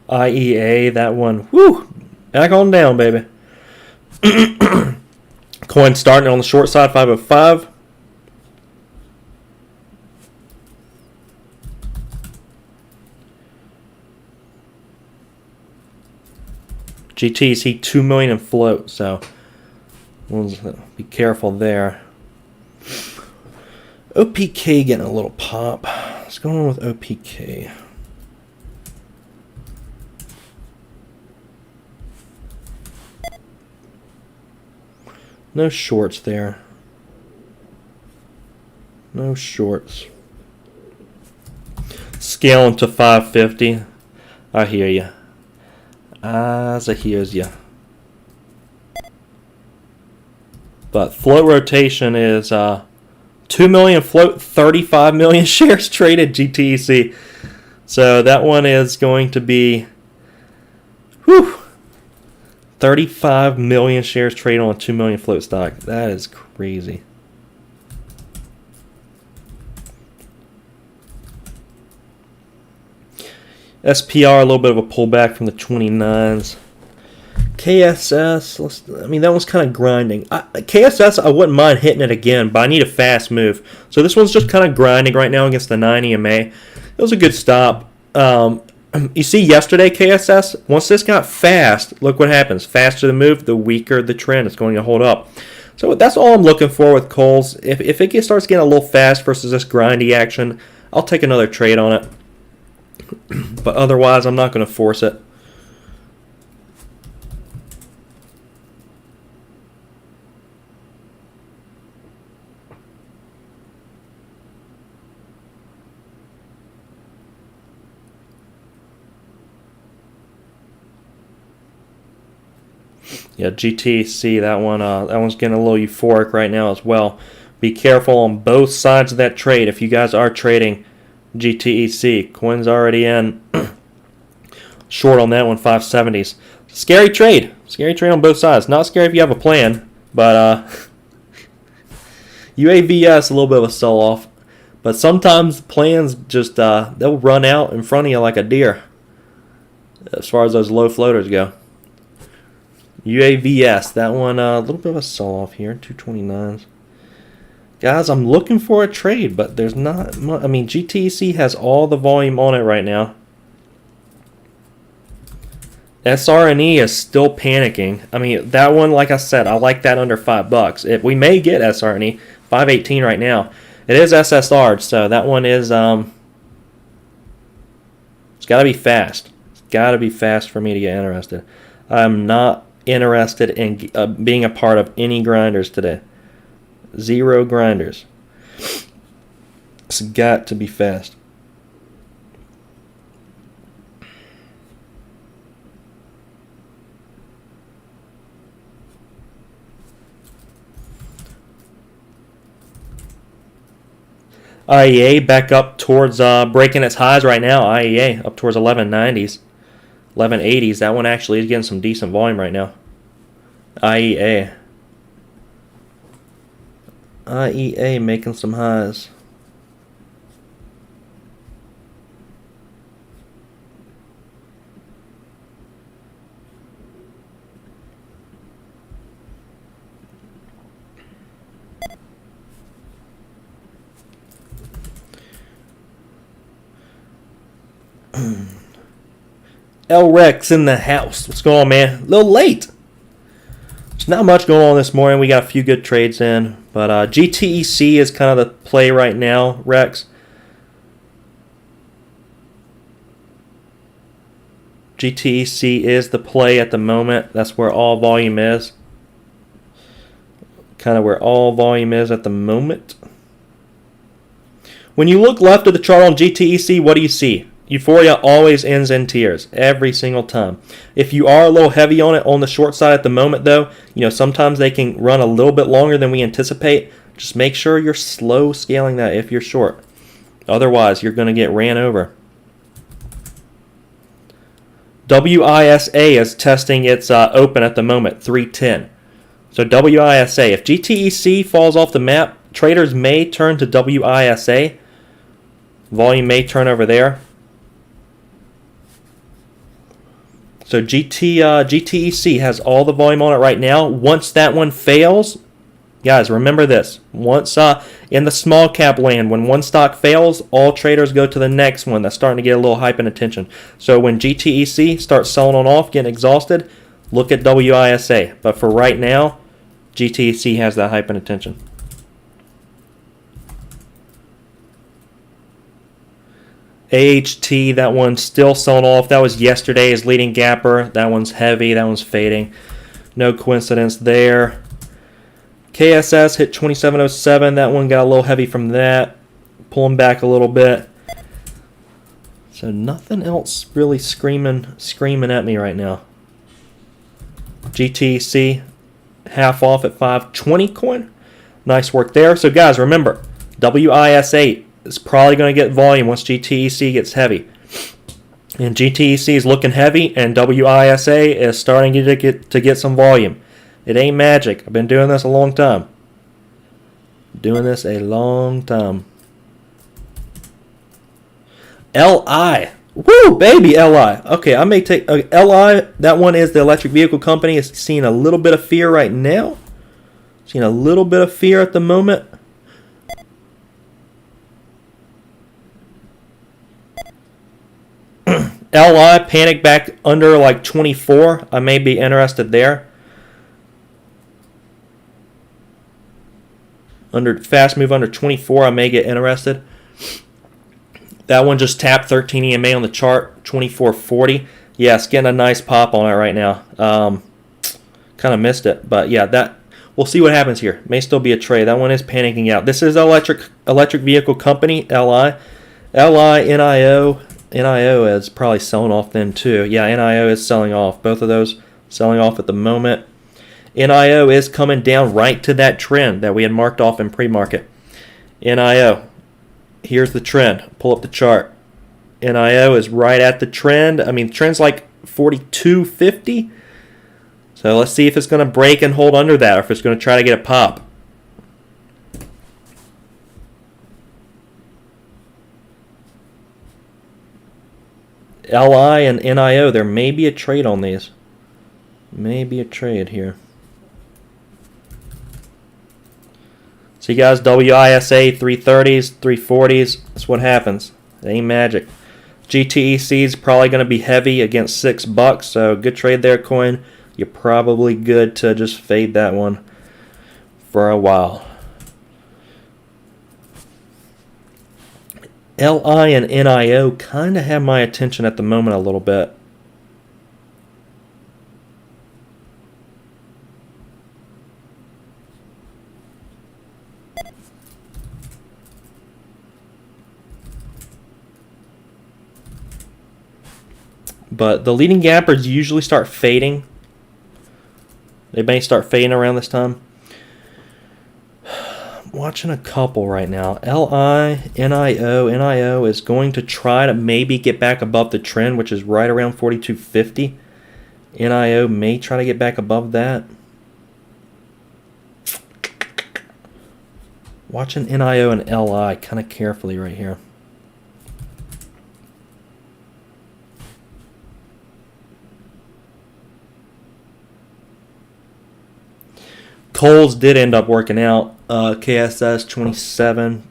IEA, that one. Woo! Back on down, baby. Coin starting on the short side, 505. GTC 2 million in float, so we'll be careful there. OPK getting a little pop. What's going on with OPK? No shorts there. No shorts. Scaling to 550. I hear you. As I hears you. But float rotation is 2 million float, 35 million shares traded GTEC. So that one is going to be 35 million shares traded on a 2 million float stock. That is crazy. SPR, a little bit of a pullback from the 29s. KSS, I mean, that one's kind of grinding. KSS, I wouldn't mind hitting it again, but I need a fast move. So this one's just kind of grinding right now against the 9 EMA. It was a good stop. You see yesterday, KSS, once this got fast, look what happens. Faster the move, the weaker the trend. It's going to hold up. So that's all I'm looking for with Coles. If it starts getting a little fast versus this grindy action, I'll take another trade on it. But otherwise, I'm not going to force it. Yeah, GTC, that one's getting a little euphoric right now as well. Be careful on both sides of that trade if you guys are trading GTEC. Coin's already in short on that one, 570s. Scary trade. Scary trade on both sides. Not scary if you have a plan, but UAVS, a little bit of a sell-off. But sometimes plans just, they'll run out in front of you like a deer as far as those low floaters go. UAVS, that one, a little bit of a sell-off here, 229s. Guys, I'm looking for a trade, but there's not much. I mean, GTC has all the volume on it right now. SRNE is still panicking. I mean, that one, like I said, I like that under $5. If we may get SRNE, 518 right now. It is SSR, so that one is, it's got to be fast. It's got to be fast for me to get interested. I'm not interested in being a part of any grinders today. 0 grinders. It's got to be fast. IEA back up towards breaking its highs right now. IEA up towards 1190s. 1180s. That one actually is getting some decent volume right now. IEA making some highs. L-Rex in the house. What's going on, man? A little late. There's not much going on this morning. We got a few good trades in. But GTEC is kind of the play right now, Rex. GTEC is the play at the moment. That's where all volume is. Kind of where all volume is at the moment. When you look left of the chart on GTEC, what do you see? Euphoria always ends in tears every single time. If you are a little heavy on it on the short side at the moment, though, sometimes they can run a little bit longer than we anticipate. Just make sure you're slow scaling that if you're short. Otherwise, you're going to get ran over. WISA is testing its open at the moment, 310. So WISA, if GTEC falls off the map, traders may turn to WISA. Volume may turn over there. So GTEC has all the volume on it right now. Once that one fails, guys, remember this. Once in the small cap land, when one stock fails, all traders go to the next one. That's starting to get a little hype and attention. So when GTEC starts selling on off, getting exhausted, look at WISA. But for right now, GTEC has that hype and attention. AHT, that one's still selling off. That was yesterday's leading gapper. That one's heavy. That one's fading. No coincidence there. KSS hit 2707. That one got a little heavy from that. Pulling back a little bit. So nothing else really screaming at me right now. GTC half off at 520 coin. Nice work there. So guys, remember, WIS8 is probably going to get volume once GTEC gets heavy. And GTEC is looking heavy, and WISA is starting to get some volume. It ain't magic. I've been doing this a long time. LI. Woo, baby, LI. Okay, I may take LI. That one is the electric vehicle company. It's seeing a little bit of fear right now. Seeing a little bit of fear at the moment. LI panic back under like 24. I may be interested there. Under fast move under 24, I may get interested. That one just tapped 13 EMA on the chart, 24.40. Yeah, it's getting a nice pop on it right now. Kind of missed it, but yeah, that we'll see what happens here. May still be a trade. That one is panicking out. This is electric vehicle company, LI. NIO is probably selling off then too. Yeah, NIO is selling off. Both of those selling off at the moment. NIO is coming down right to that trend that we had marked off in pre-market. NIO, here's the trend. Pull up the chart. NIO is right at the trend. I mean, the trend's like 42.50. So let's see if it's going to break and hold under that, or if it's going to try to get a pop. LI and NIO, there may be a trade on these. Maybe a trade here. See, guys, WISA 330s, 340s. That's what happens. It ain't magic. GTEC is probably going to be heavy against $6, so good trade there, coin. You're probably good to just fade that one for a while. LI and NIO kind of have my attention at the moment a little bit. But the leading gappers usually start fading. They may start fading around this time. I'm watching a couple right now. LI, NIO. NIO is going to try to maybe get back above the trend, which is right around 42.50. NIO may try to get back above that. Watching NIO and LI kind of carefully right here. Coles did end up working out. KSS 27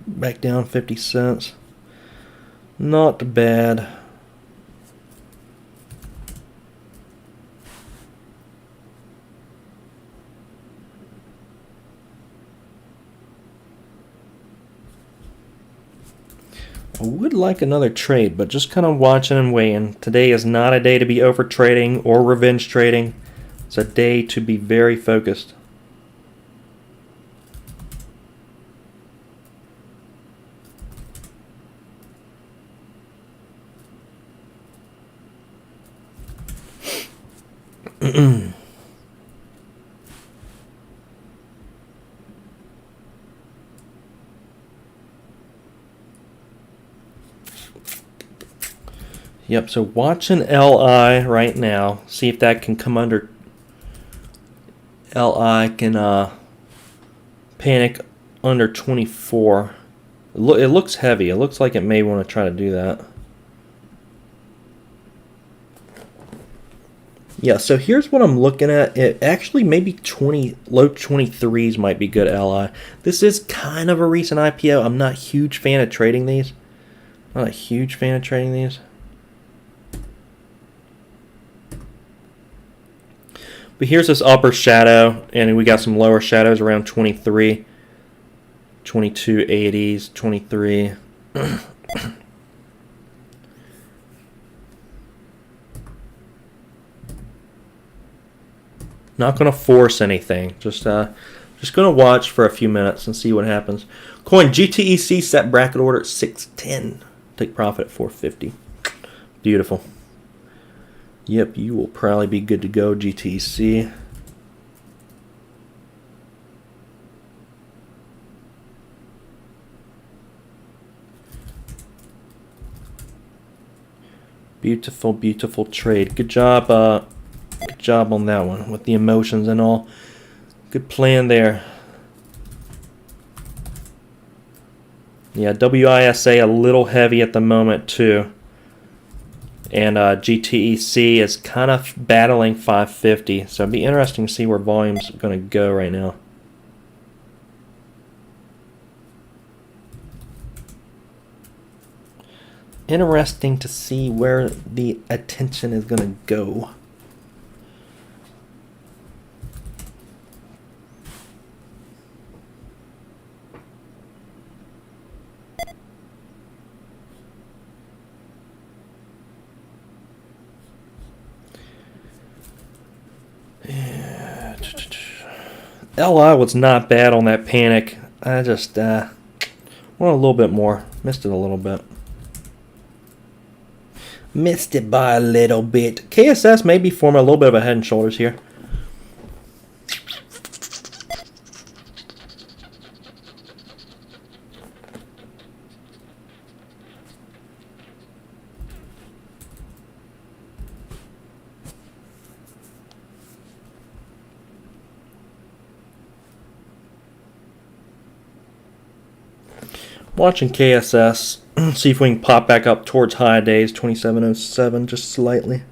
back down 50 cents. Not bad. I would like another trade, but just kind of watching and waiting. Today is not a day to be over trading or revenge trading. It's a day to be very focused. Yep, so watching LI right now. See if that can come under. LI can panic under 24. It looks heavy. It looks like it may want to try to do that. Yeah, so here's what I'm looking at. It actually maybe low 23s might be good LI. This is kind of a recent IPO. I'm not a huge fan of trading these. Not a huge fan of trading these. But here's this upper shadow, and we got some lower shadows around 23, 2280s, 23. Not going to force anything. Just going to watch for a few minutes and see what happens. Coin GTEC set bracket order at 610. Take profit at 450. Beautiful. Yep, you will probably be good to go, GTEC. Beautiful, beautiful trade. Good job. Good job on that one with the emotions and all. Good plan there. Yeah, WISA a little heavy at the moment too. And GTEC is kind of battling 550. So it'd be interesting to see where volume's going to go right now. Interesting to see where the attention is going to go. LI was not bad on that panic. I just want a little bit more. Missed it a little bit. Missed it by a little bit. KSS may be forming a little bit of a head and shoulders here. Watching KSS, see if we can pop back up towards high days, 2707, just slightly.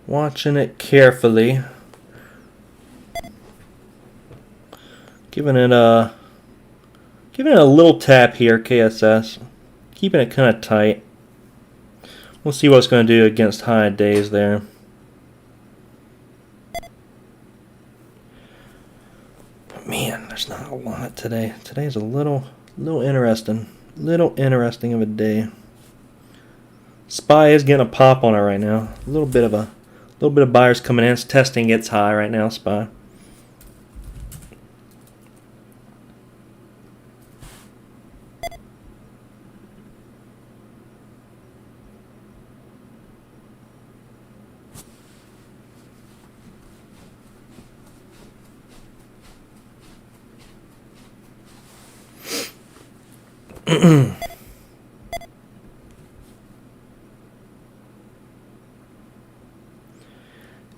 Watching it carefully. Giving it a little tap here, KSS. Keeping it kind of tight. We'll see what it's going to do against high days there. Man, there's not a lot today. Today's a little interesting. Little interesting of a day. SPY is getting a pop on it right now. A little bit of buyers coming in. It's testing its high right now, SPY.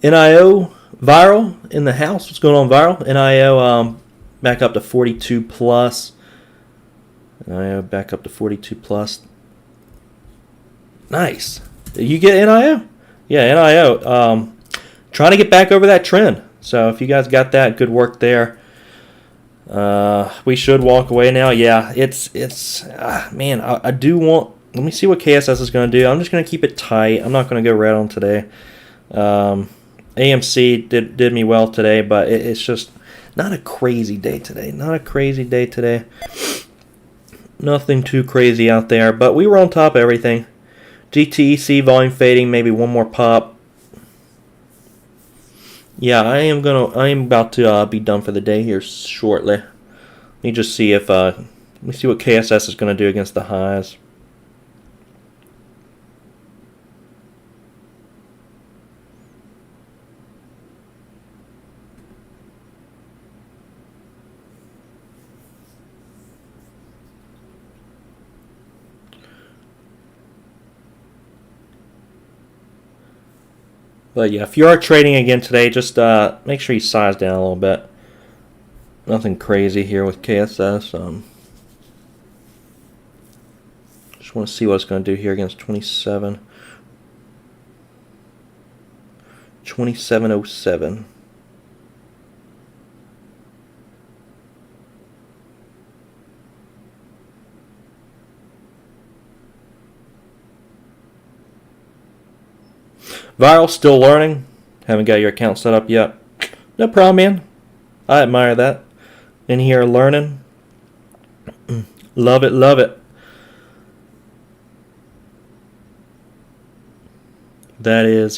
NIO viral in the house. What's going on, viral? NIO back up to 42 plus. NIO back up to 42 plus. Nice. Did you get NIO? Yeah, NIO. Trying to get back over that trend. So if you guys got that, good work there. We should walk away now. Yeah, it's man, I do want. Let me see what KSS is going to do. I'm just going to keep it tight. I'm not going to go red on today. AMC did me well today, but it's just not a crazy day today. Not a crazy day today. Nothing too crazy out there, but we were on top of everything. GTEC volume fading, maybe one more pop. Yeah, I am about to be done for the day here shortly. Let me just see if let me see what KSS is going to do against the highs. But yeah, if you are trading again today, just make sure you size down a little bit. Nothing crazy here with KSS. Just want to see what it's going to do here against 2707. Viral, still learning. Haven't got your account set up yet. No problem, man. I admire that. In here learning. Love it, love it. That is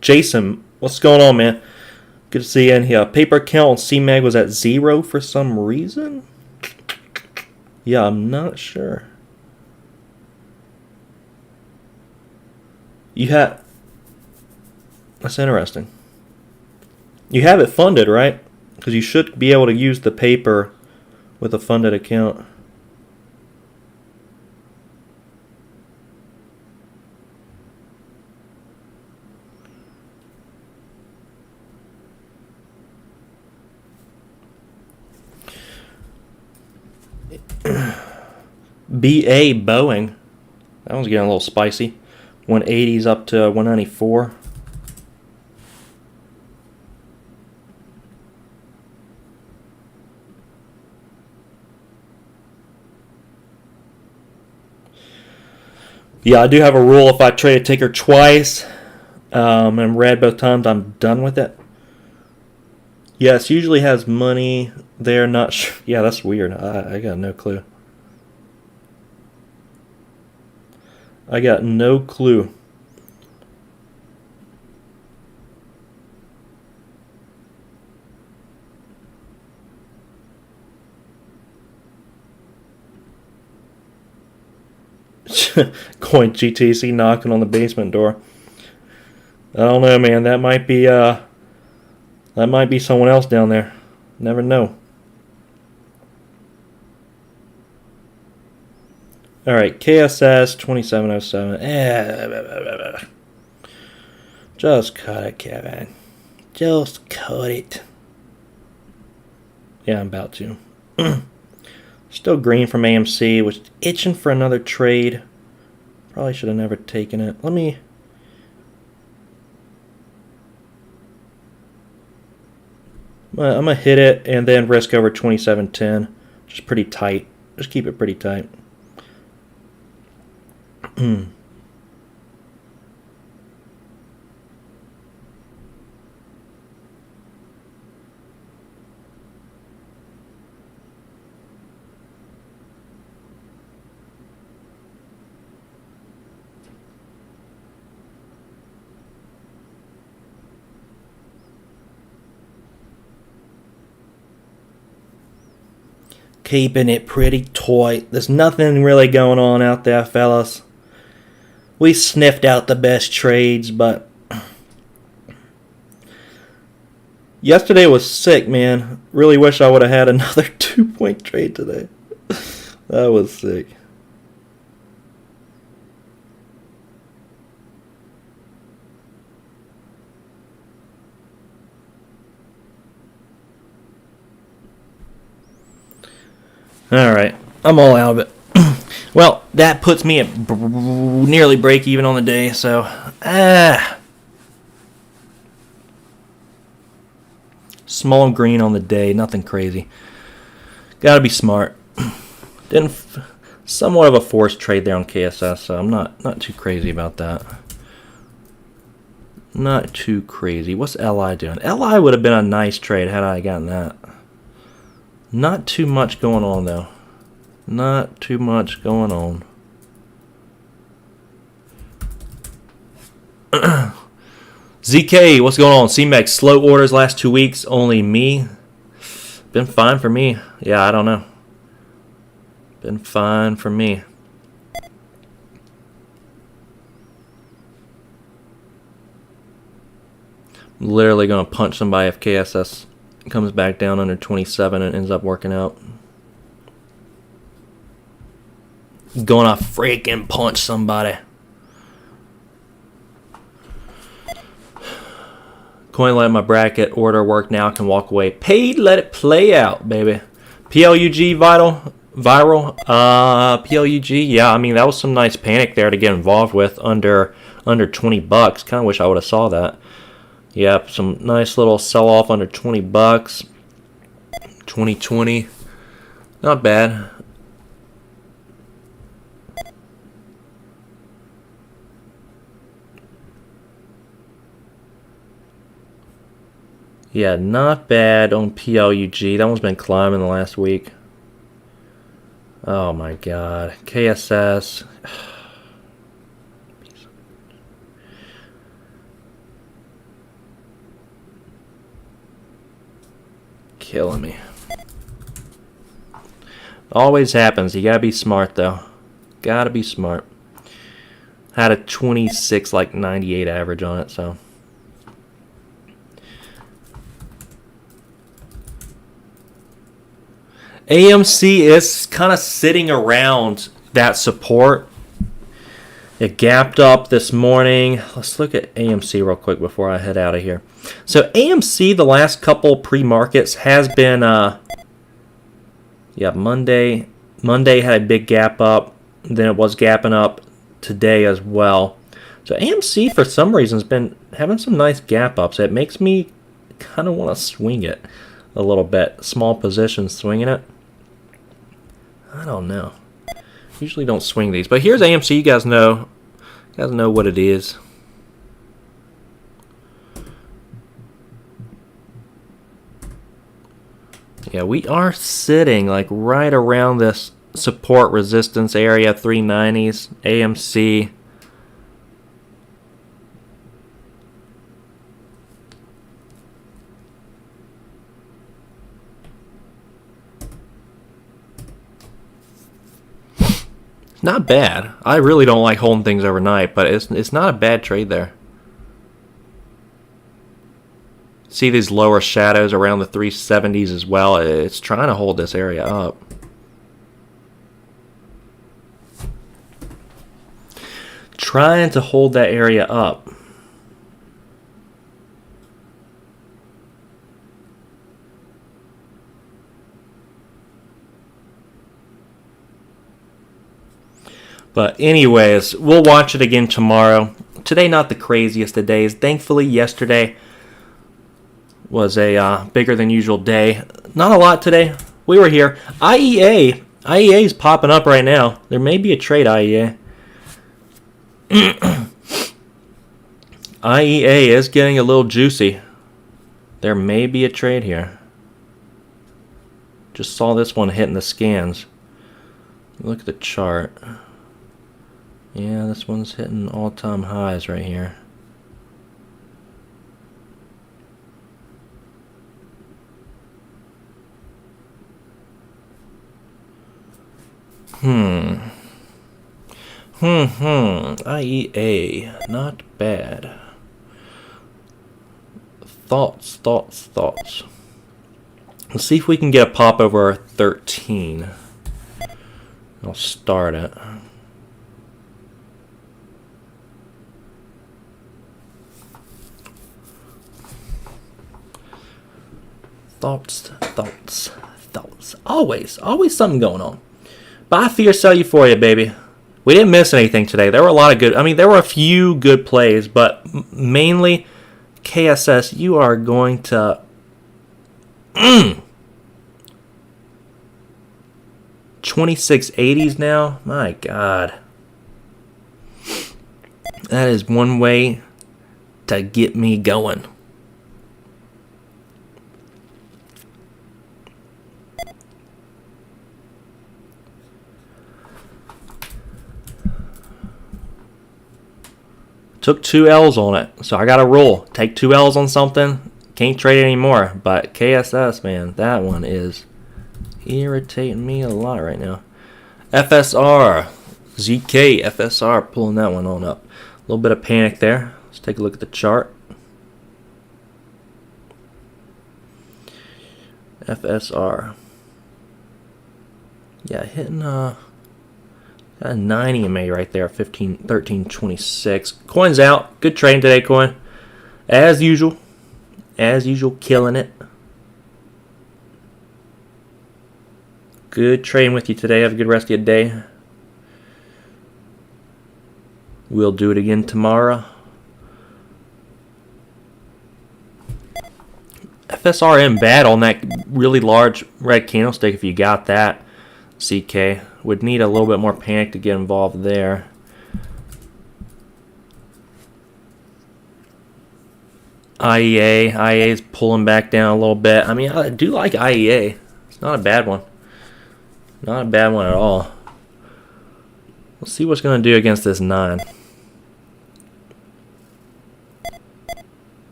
Jason, what's going on, man? Good to see you in here. Paper count on CMEG was at 0 for some reason. Yeah, I'm not sure. That's interesting. You have it funded, right? Because you should be able to use the paper with a funded account. BA Boeing. That one's getting a little spicy. 180s up to 194. Yeah, I do have a rule. If I trade a ticker twice and red both times, I'm done with it. Yes, usually has money there. Not sure. Yeah, that's weird. I got no clue. I got no clue. Coin GTC knocking on the basement door. I don't know, man. That might be someone else down there. Never know. All right, KSS 2707. Just cut it, Kevin. Just cut it. Yeah, I'm about to. Still green from AMC, which is itching for another trade. Probably should have never taken it. I'm going to hit it and then risk over 2710. Just pretty tight. Just keep it pretty tight. Keeping it pretty tight. There's nothing really going on out there, fellas. We sniffed out the best trades, but yesterday was sick, man. Really wish I would have had another 2-point trade today. That was sick. All right, I'm all out of it. Well, that puts me at nearly break even on the day, so small green on the day, nothing crazy. Gotta be smart. Somewhat of a forced trade there on KSS, so I'm not too crazy about that. Not too crazy. What's LI doing? LI would have been a nice trade had I gotten that. Not too much going on, though. Not too much going on. ZK, what's going on? CMEG, slow orders last 2 weeks. Only me. Been fine for me. Yeah, I don't know. Been fine for me. I'm literally going to punch somebody if KSS comes back down under 27 and ends up working out. Gonna freaking punch somebody. Coin let my bracket order work now, can walk away. Paid, let it play out, baby. PLUG viral. PLUG, yeah, I mean that was some nice panic there to get involved with under $20. Kind of wish I would have saw that. Yep, some nice little sell-off under $20. 2020. Not bad. Yeah, not bad on PLUG. That one's been climbing the last week. Oh my god. KSS. Killing me. Always happens. You gotta be smart though. Gotta be smart. Had a 26 like 98 average on it, so. AMC is kind of sitting around that support. It gapped up this morning. Let's look at AMC real quick before I head out of here. So AMC, the last couple pre-markets has been, Monday had a big gap up. Then it was gapping up today as well. So AMC for some reason has been having some nice gap ups. It makes me kind of want to swing it a little bit. Small position swinging it. I don't know. Usually don't swing these, but here's AMC. You guys know what it is. Yeah, we are sitting like right around this support resistance area, 390s, AMC. Not bad. I really don't like holding things overnight, but it's not a bad trade there. See these lower shadows around the 370s as well. It's trying to hold this area up. Trying to hold that area up. But anyways, we'll watch it again tomorrow. Today, not the craziest of days. Thankfully, yesterday was a bigger than usual day. Not a lot today. We were here. IEA is popping up right now. There may be a trade, IEA. IEA is getting a little juicy. There may be a trade here. Just saw this one hitting the scans. Look at the chart. Yeah, this one's hitting all-time highs right here. IEA, not bad. Thoughts. Let's see if we can get a pop over 13. I'll start it. Thoughts. Always something going on. Buy, fear, sell, euphoria, baby. We didn't miss anything today. There were a lot of good. I mean, there were a few good plays, but mainly KSS. You are going to 2680s now. My God, that is one way to get me going. Took 2 L's on it, so I got a rule. Take 2 L's on something, can't trade it anymore. But KSS, man, that one is irritating me a lot right now. FSR, ZK, FSR, pulling that one on up. A little bit of panic there. Let's take a look at the chart. FSR. Yeah, hitting got a 9 EMA right there, 13.26. Coin's out. Good trading today, coin. As usual, killing it. Good trading with you today. Have a good rest of your day. We'll do it again tomorrow. FSRM bad on that really large red candlestick if you got that. CK would need a little bit more panic to get involved there. IEA is pulling back down a little bit. I mean, I do like IEA. It's not a bad one. Not a bad one at all. We'll see what's going to do against this 9.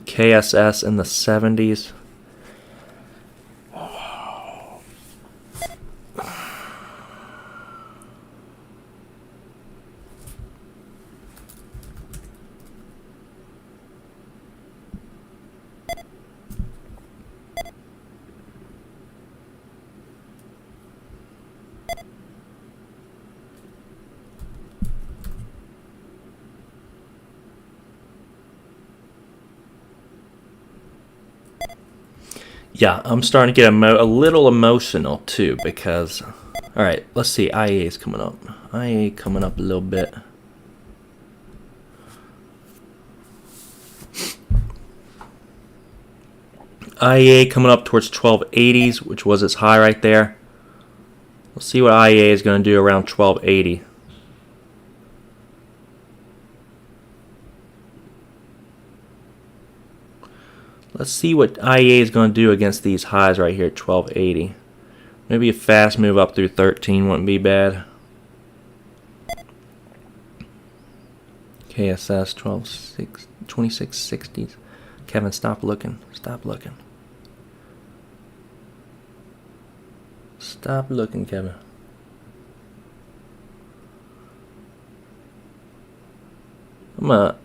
KSS in the 70s. Yeah, I'm starting to get a little emotional too because, all right, let's see, IEA is coming up. IEA coming up a little bit. IEA coming up towards 1280s, which was its high right there. We'll see what IEA is going to do around 1280. Let's see what IEA is going to do against these highs right here at 1280. Maybe a fast move up through 13 wouldn't be bad. KSS 2660s. Kevin, stop looking. Stop looking. Stop looking, Kevin. I'm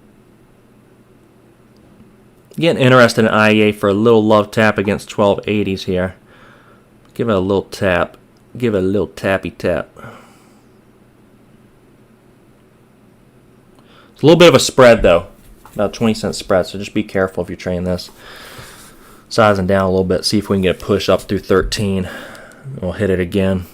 getting interested in IEA for a little love tap against 1280s here. Give it a little tap. Give it a little tappy tap. It's a little bit of a spread though. About 20-cent spread, so just be careful if you're trading this. Sizing down a little bit, see if we can get a push up through 13. We'll hit it again.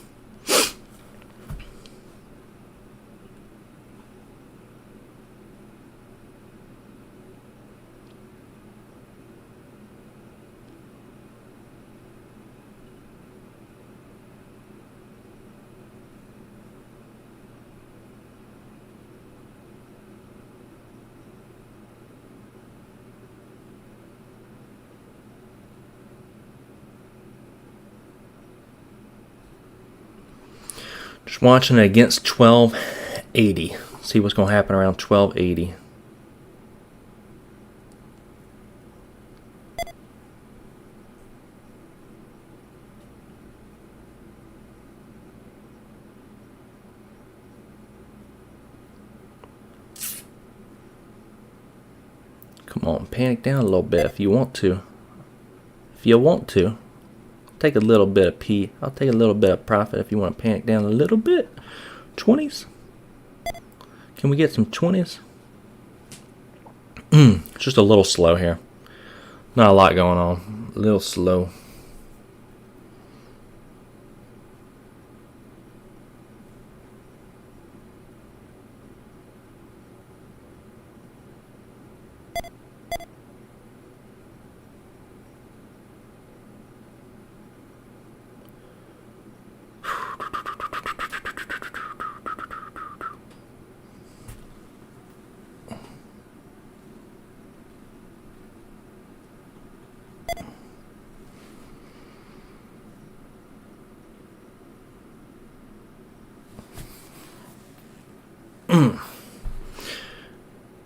Just watching it against 1280. See what's going to happen around 1280. Come on, panic down a little bit if you want to. If you want to. Take a little bit of P. I'll take a little bit of profit if you want to panic down a little bit. 20s. Can we get some 20s? Just a little slow here. Not a lot going on. A little slow.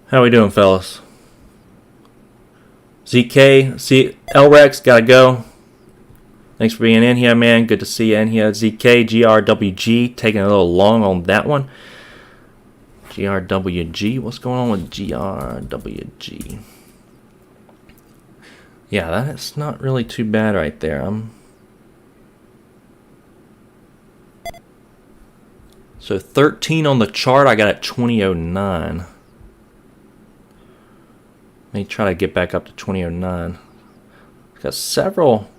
How we doing, fellas? ZK, see, LREX, gotta go. Thanks for being in here, man. Good to see you in here. ZK, GRWG, taking a little long on that one. GRWG, what's going on with GRWG? Yeah, that's not really too bad right there. So 13 on the chart, I got at 2009. Let me try to get back up to 2009. Got several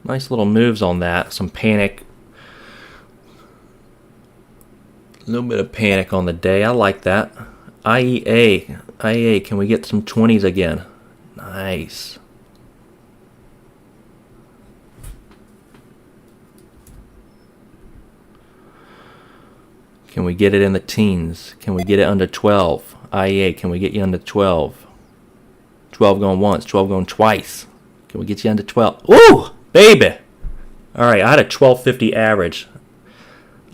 nice little moves on that. Some panic. A little bit of panic on the day. I like that. IEA, can we get some 20s again? Nice. Can we get it in the teens? Can we get it under 12? IEA, can we get you under 12? 12 going once, 12 going twice. Can we get you under 12? Ooh, baby! All right, I had a 1250 average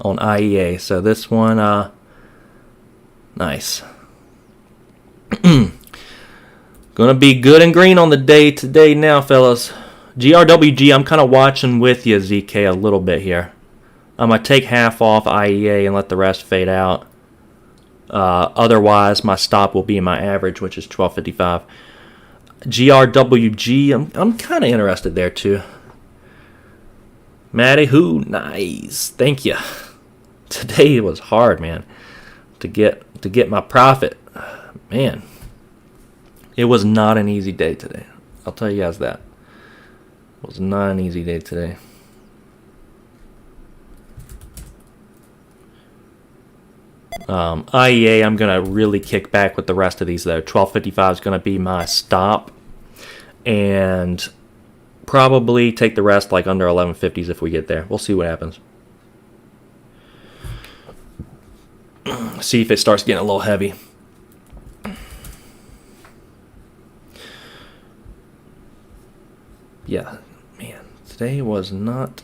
on IEA, so this one, nice. Gonna be good and green on the day today now, fellas. GRWG, I'm kind of watching with you, ZK, a little bit here. I'm going to take half off IEA and let the rest fade out. Otherwise, my stop will be in my average, which is 1255. GRWG, I'm kind of interested there too. Matty Who, nice. Thank you. Today was hard, man, to get my profit. Man, it was not an easy day today. I'll tell you guys that. It was not an easy day today. IEA, I'm going to really kick back with the rest of these, though. 1255 is going to be my stop. and probably take the rest like under 1150s if we get there. We'll see what happens. See if it starts getting a little heavy. Yeah, man, today was not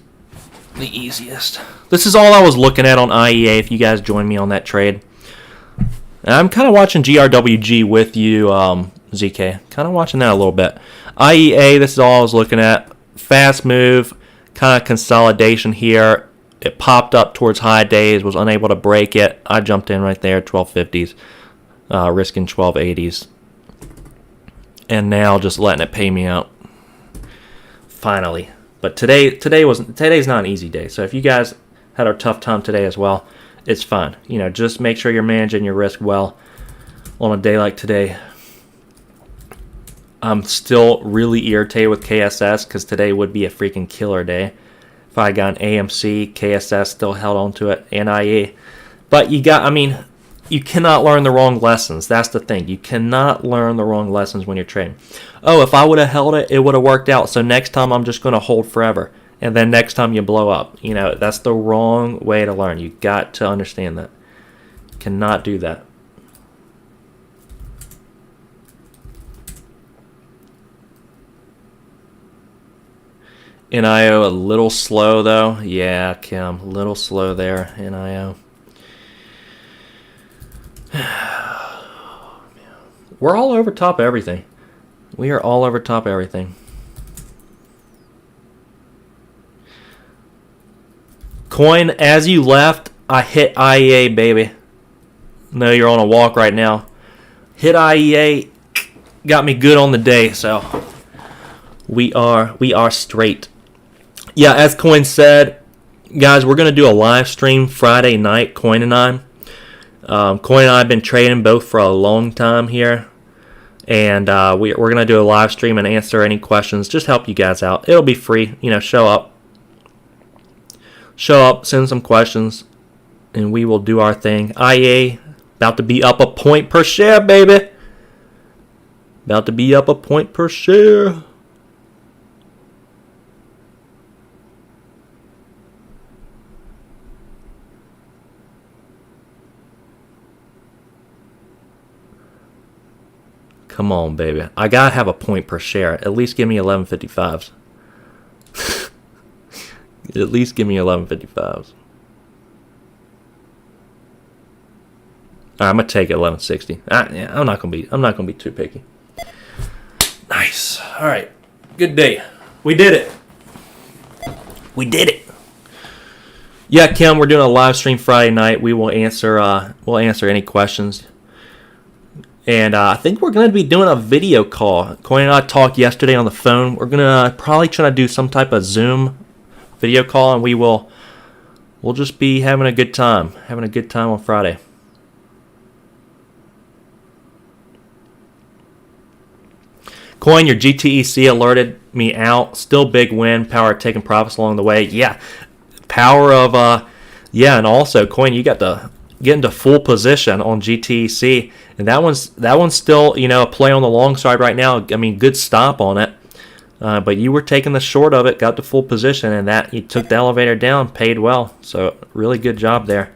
the easiest. This is all I was looking at on IEA if you guys join me on that trade. And I'm kind of watching GRWG with you, ZK. Kind of watching that a little bit. IEA, this is all I was looking at. Fast move, kind of consolidation here. It popped up towards high days, was unable to break it. I jumped in right there, 1250s, risking 1280s. And now just letting it pay me out. Finally. But today's not an easy day. So if you guys had a tough time today as well, it's fine. You know, just make sure you're managing your risk well on a day like today. I'm still really irritated with KSS because today would be a freaking killer day. If I got an AMC, KSS still held on to it, and IE. But you cannot learn the wrong lessons. That's the thing. You cannot learn the wrong lessons when you're trading. Oh, if I would have held it, it would have worked out. So next time I'm just going to hold forever. And then next time you blow up. You know, that's the wrong way to learn. You got to understand that. You cannot do that. NIO a little slow though. Yeah, Kim, a little slow there, NIO. We're all over top of everything. We are all over top of everything. Coin, as you left, I hit IEA, baby. No, you're on a walk right now. Hit IEA, got me good on the day, so we are straight. Yeah, as Coin said, guys, we're going to do a live stream Friday night, Coin and I. Coin and I have been trading both for a long time here. And we're going to do a live stream and answer any questions. Just help you guys out. It'll be free. You know, show up. Show up, send some questions, and we will do our thing. IA, about to be up a point per share, baby. About to be up a point per share. Come on, baby. I got to have a point per share. At least give me 1155s. At least give me 1155s. All right, I'm gonna take 1160. I'm not gonna be too picky. Nice. All right. Good day. We did it. We did it. Yeah, Kim, we're doing a live stream Friday night. We will answer. We'll answer any questions. And I think we're going to be doing a video call. Coin and I talked yesterday on the phone. We're going to probably try to do some type of Zoom video call, and we'll just be having a good time. Having a good time on Friday. Coin, your GTEC alerted me out. Still big win. Power taking profits along the way. Yeah. Power of, yeah, and also, Coin, you got to get into full position on GTEC. And that one's still, you know, a play on the long side right now. I mean, good stop on it. But you were taking the short of it, got to full position, and that you took the elevator down, paid well. So really good job there.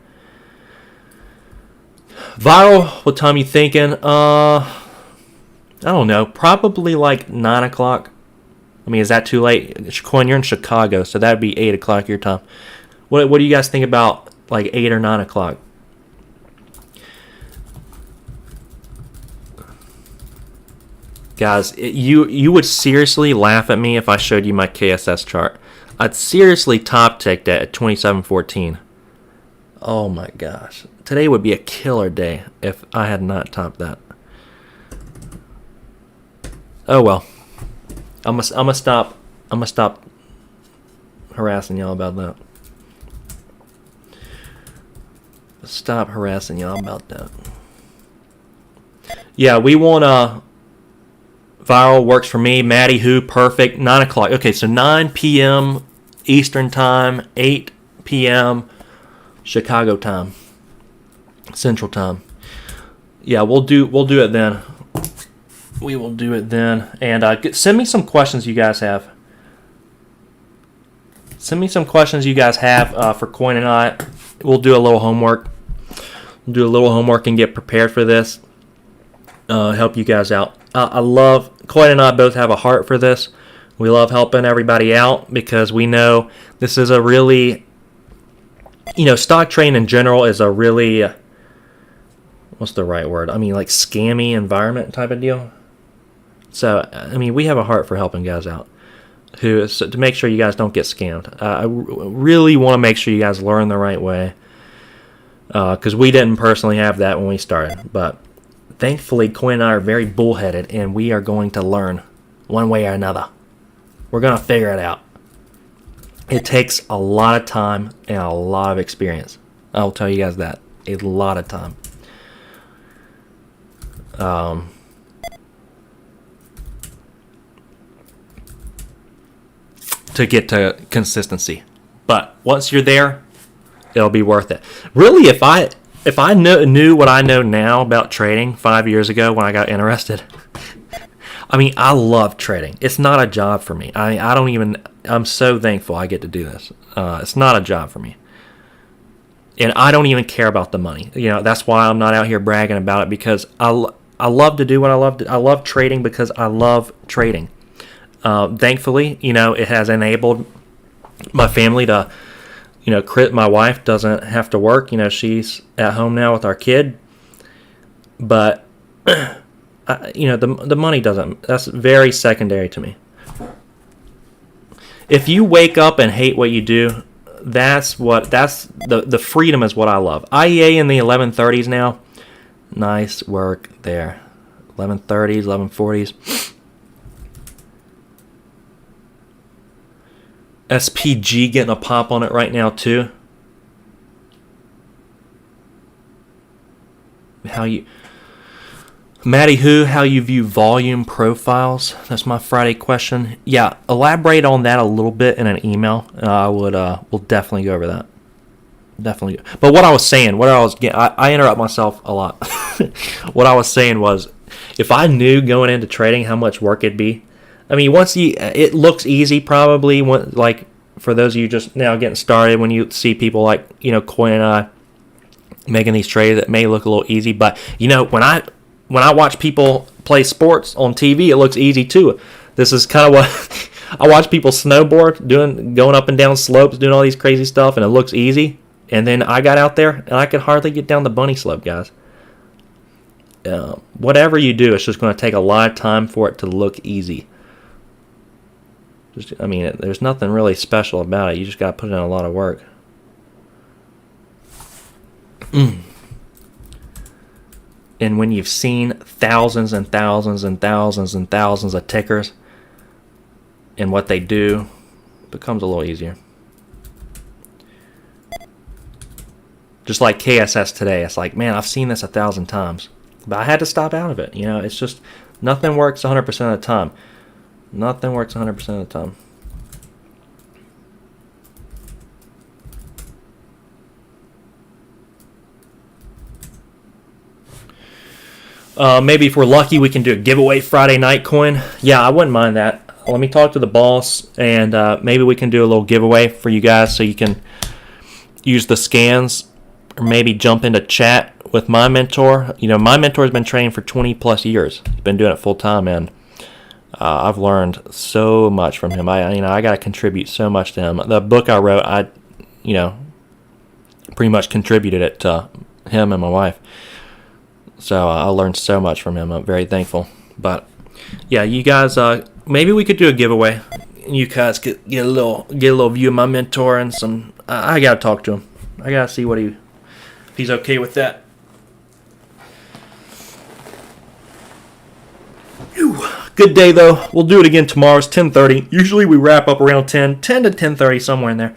Viral, what time you thinking? I don't know. Probably like 9 o'clock. I mean, is that too late? Coin, you're in Chicago, so that would be 8 o'clock your time. What do you guys think about like 8 or 9 o'clock? Guys, you would seriously laugh at me if I showed you my KSS chart. I'd seriously top ticked it at 27.14. Oh my gosh. Today would be a killer day if I had not topped that. Oh well. I'm gonna stop harassing y'all about that. Stop harassing y'all about that. Yeah, we want Viral works for me. Maddie Who, perfect. 9 o'clock. Okay, so 9 p.m. Eastern time, 8 p.m. Chicago time, Central time. Yeah, we'll do it then. we will do it then. And send me some questions you guys have. Send me some questions you guys have for Coin and I. We'll do a little homework. We'll do a little homework and get prepared for this. Help you guys out. I love, Coin and I both have a heart for this. We love helping everybody out because we know this is a really, stock trading in general is a really, what's the right word? I mean, like scammy environment type of deal. So, we have a heart for helping guys out to make sure you guys don't get scammed. I really want to make sure you guys learn the right way because we didn't personally have that when we started. But thankfully, Coin and I are very bullheaded, and we are going to learn one way or another. We're going to figure it out. It takes a lot of time and a lot of experience. I'll tell you guys that. A lot of time. To get to consistency. But once you're there, it'll be worth it. Really, if I knew what I know now about trading 5 years ago when I got interested, I love trading. It's not a job for me. I'm so thankful I get to do this. It's not a job for me. And I don't even care about the money. That's why I'm not out here bragging about it, because I love to do what I love. I love trading because I love trading. Thankfully, it has enabled my family to, my wife doesn't have to work. She's at home now with our kid. But, the money doesn't, that's very secondary to me. If you wake up and hate what you do, that's the freedom is what I love. IEA in the 1130s now. Nice work there. 1130s, 1140s. SPG getting a pop on it right now too. How you view volume profiles? That's my Friday question. Yeah, elaborate on that a little bit in an email. We'll definitely go over that. Definitely. But what I was saying, I interrupt myself a lot. What I was saying was, if I knew going into trading how much work it'd be, it looks easy probably, like for those of you just now getting started, when you see people like, Coin and I making these trades, it may look a little easy, but when I watch people play sports on TV, it looks easy too. This is kind of what I watch people snowboard, going up and down slopes, doing all these crazy stuff, and it looks easy. And then I got out there and I could hardly get down the bunny slope, guys. Whatever you do, it's just going to take a lot of time for it to look easy. There's nothing really special about it. You just got to put in a lot of work. And when you've seen thousands and thousands and thousands and thousands of tickers and what they do, it becomes a little easier. Just like KSS today. It's like, man, I've seen this 1,000 times. But I had to stop out of it. It's just, nothing works 100% of the time. Nothing works 100% of the time. Maybe if we're lucky, we can do a giveaway Friday night, Coin. Yeah, I wouldn't mind that. Let me talk to the boss, and maybe we can do a little giveaway for you guys so you can use the scans, or maybe jump into chat with my mentor. My mentor has been training for 20 plus years. He's been doing it full time, and I've learned so much from him. I got to contribute so much to him. The book I wrote, I pretty much contributed it to him and my wife. So I learned so much from him. I'm very thankful. But yeah, you guys, maybe we could do a giveaway. You guys could get a little view of my mentor and some. I gotta talk to him. I gotta see if he's okay with that. Good day though. We'll do it again tomorrow. It's 10:30. Usually we wrap up around 10 to 10:30, somewhere in there.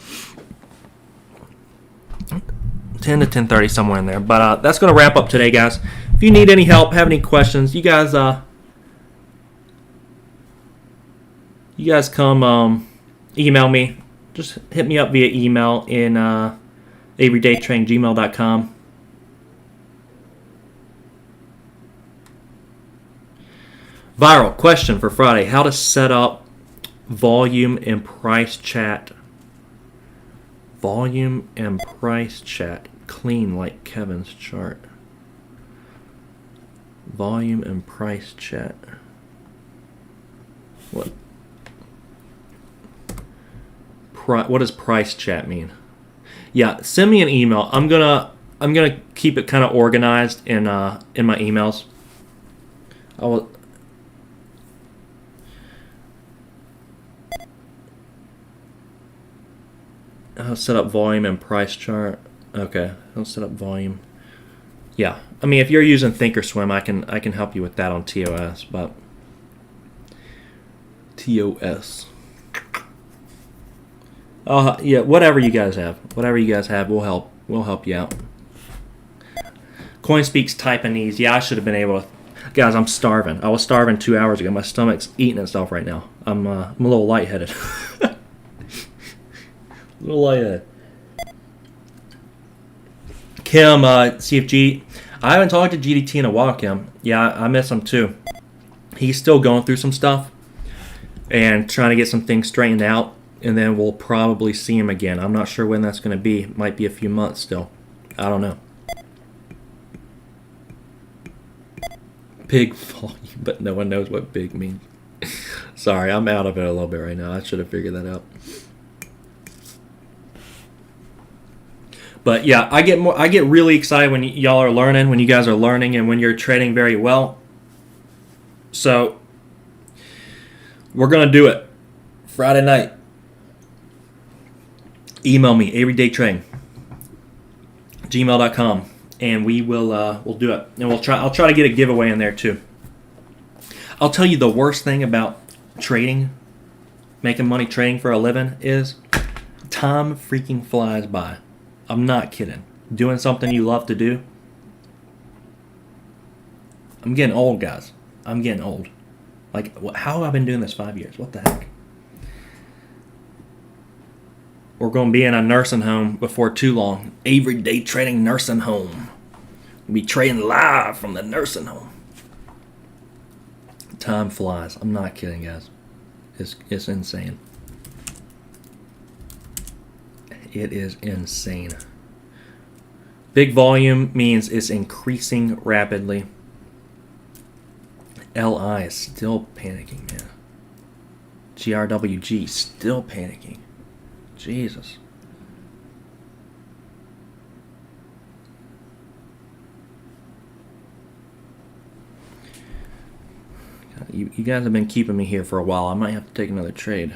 10 to 10:30, somewhere in there. But that's going to wrap up today, guys. If you need any help, have any questions, you guys come email me. Just hit me up via email in Viral question for Friday. How to set up volume and price chat. Volume and price chat. Clean like Kevin's chart. Volume and price chat. What? What does price chat mean? Yeah, send me an email. I'm gonna keep it kind of organized in my emails. I'll set up volume and price chart. Okay, I'll set up volume. Yeah, I mean, if you're using Thinkorswim, I can help you with that on TOS, but TOS. Yeah, whatever you guys have, we'll help you out. CoinSpeak's Taiwanese. Yeah, I should have been able to. Guys, I'm starving. I was starving 2 hours ago. My stomach's eating itself right now. I'm a little lightheaded. A little lightheaded. Kim, CFG. I haven't talked to GDT in a while, Kim. Yeah, I miss him too. He's still going through some stuff and trying to get some things straightened out, and then we'll probably see him again. I'm not sure when that's going to be. It might be a few months still. I don't know. Big volume, but no one knows what big means. Sorry, I'm out of it a little bit right now. I should have figured that out. But yeah, I get really excited when y'all are learning, when you guys are learning, and when you're trading very well. So we're gonna do it Friday night. Email me averydaytrading@gmail.com, and we'll do it. And I'll try to get a giveaway in there too. I'll tell you the worst thing about trading, making money trading for a living, is time freaking flies by. I'm not kidding. Doing something you love to do. I'm getting old, guys. I'm getting old. Like, how have I been doing this 5 years? What the heck? We're going to be in a nursing home before too long. Avery Day Trading Nursing Home. We'll be trading live from the nursing home. Time flies. I'm not kidding, guys. It's insane. It is insane. Big volume means it's increasing rapidly. LI is still panicking, man. GRWG still panicking. Jesus. You guys have been keeping me here for a while. I might have to take another trade.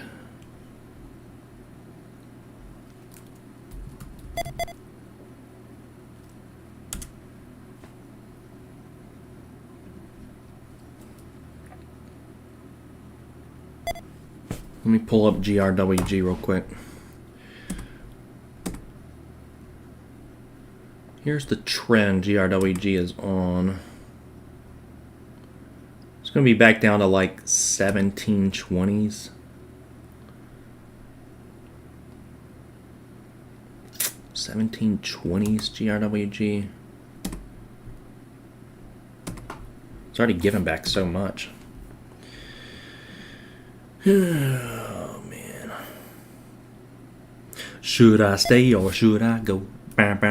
Let me pull up GRWG real quick. Here's the trend GRWG is on. It's going to be back down to like 1720s. 1720s GRWG. It's already given back so much. Oh, man. Should I stay or should I go? If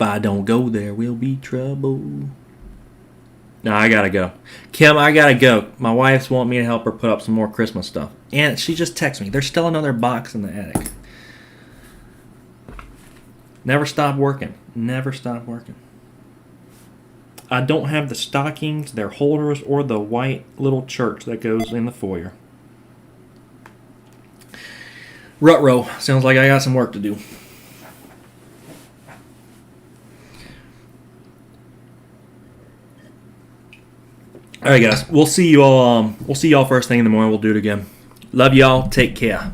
I don't go, there will be trouble. No, I gotta go. Kim, I gotta go. My wife's wanting me to help her put up some more Christmas stuff. And she just texted me. There's still another box in the attic. Never stop working. Never stop working. I don't have the stockings, their holders, or the white little church that goes in the foyer. Rut-row. Sounds like I got some work to do. All right, guys. We'll see you all. We'll see y'all first thing in the morning. We'll do it again. Love y'all. Take care.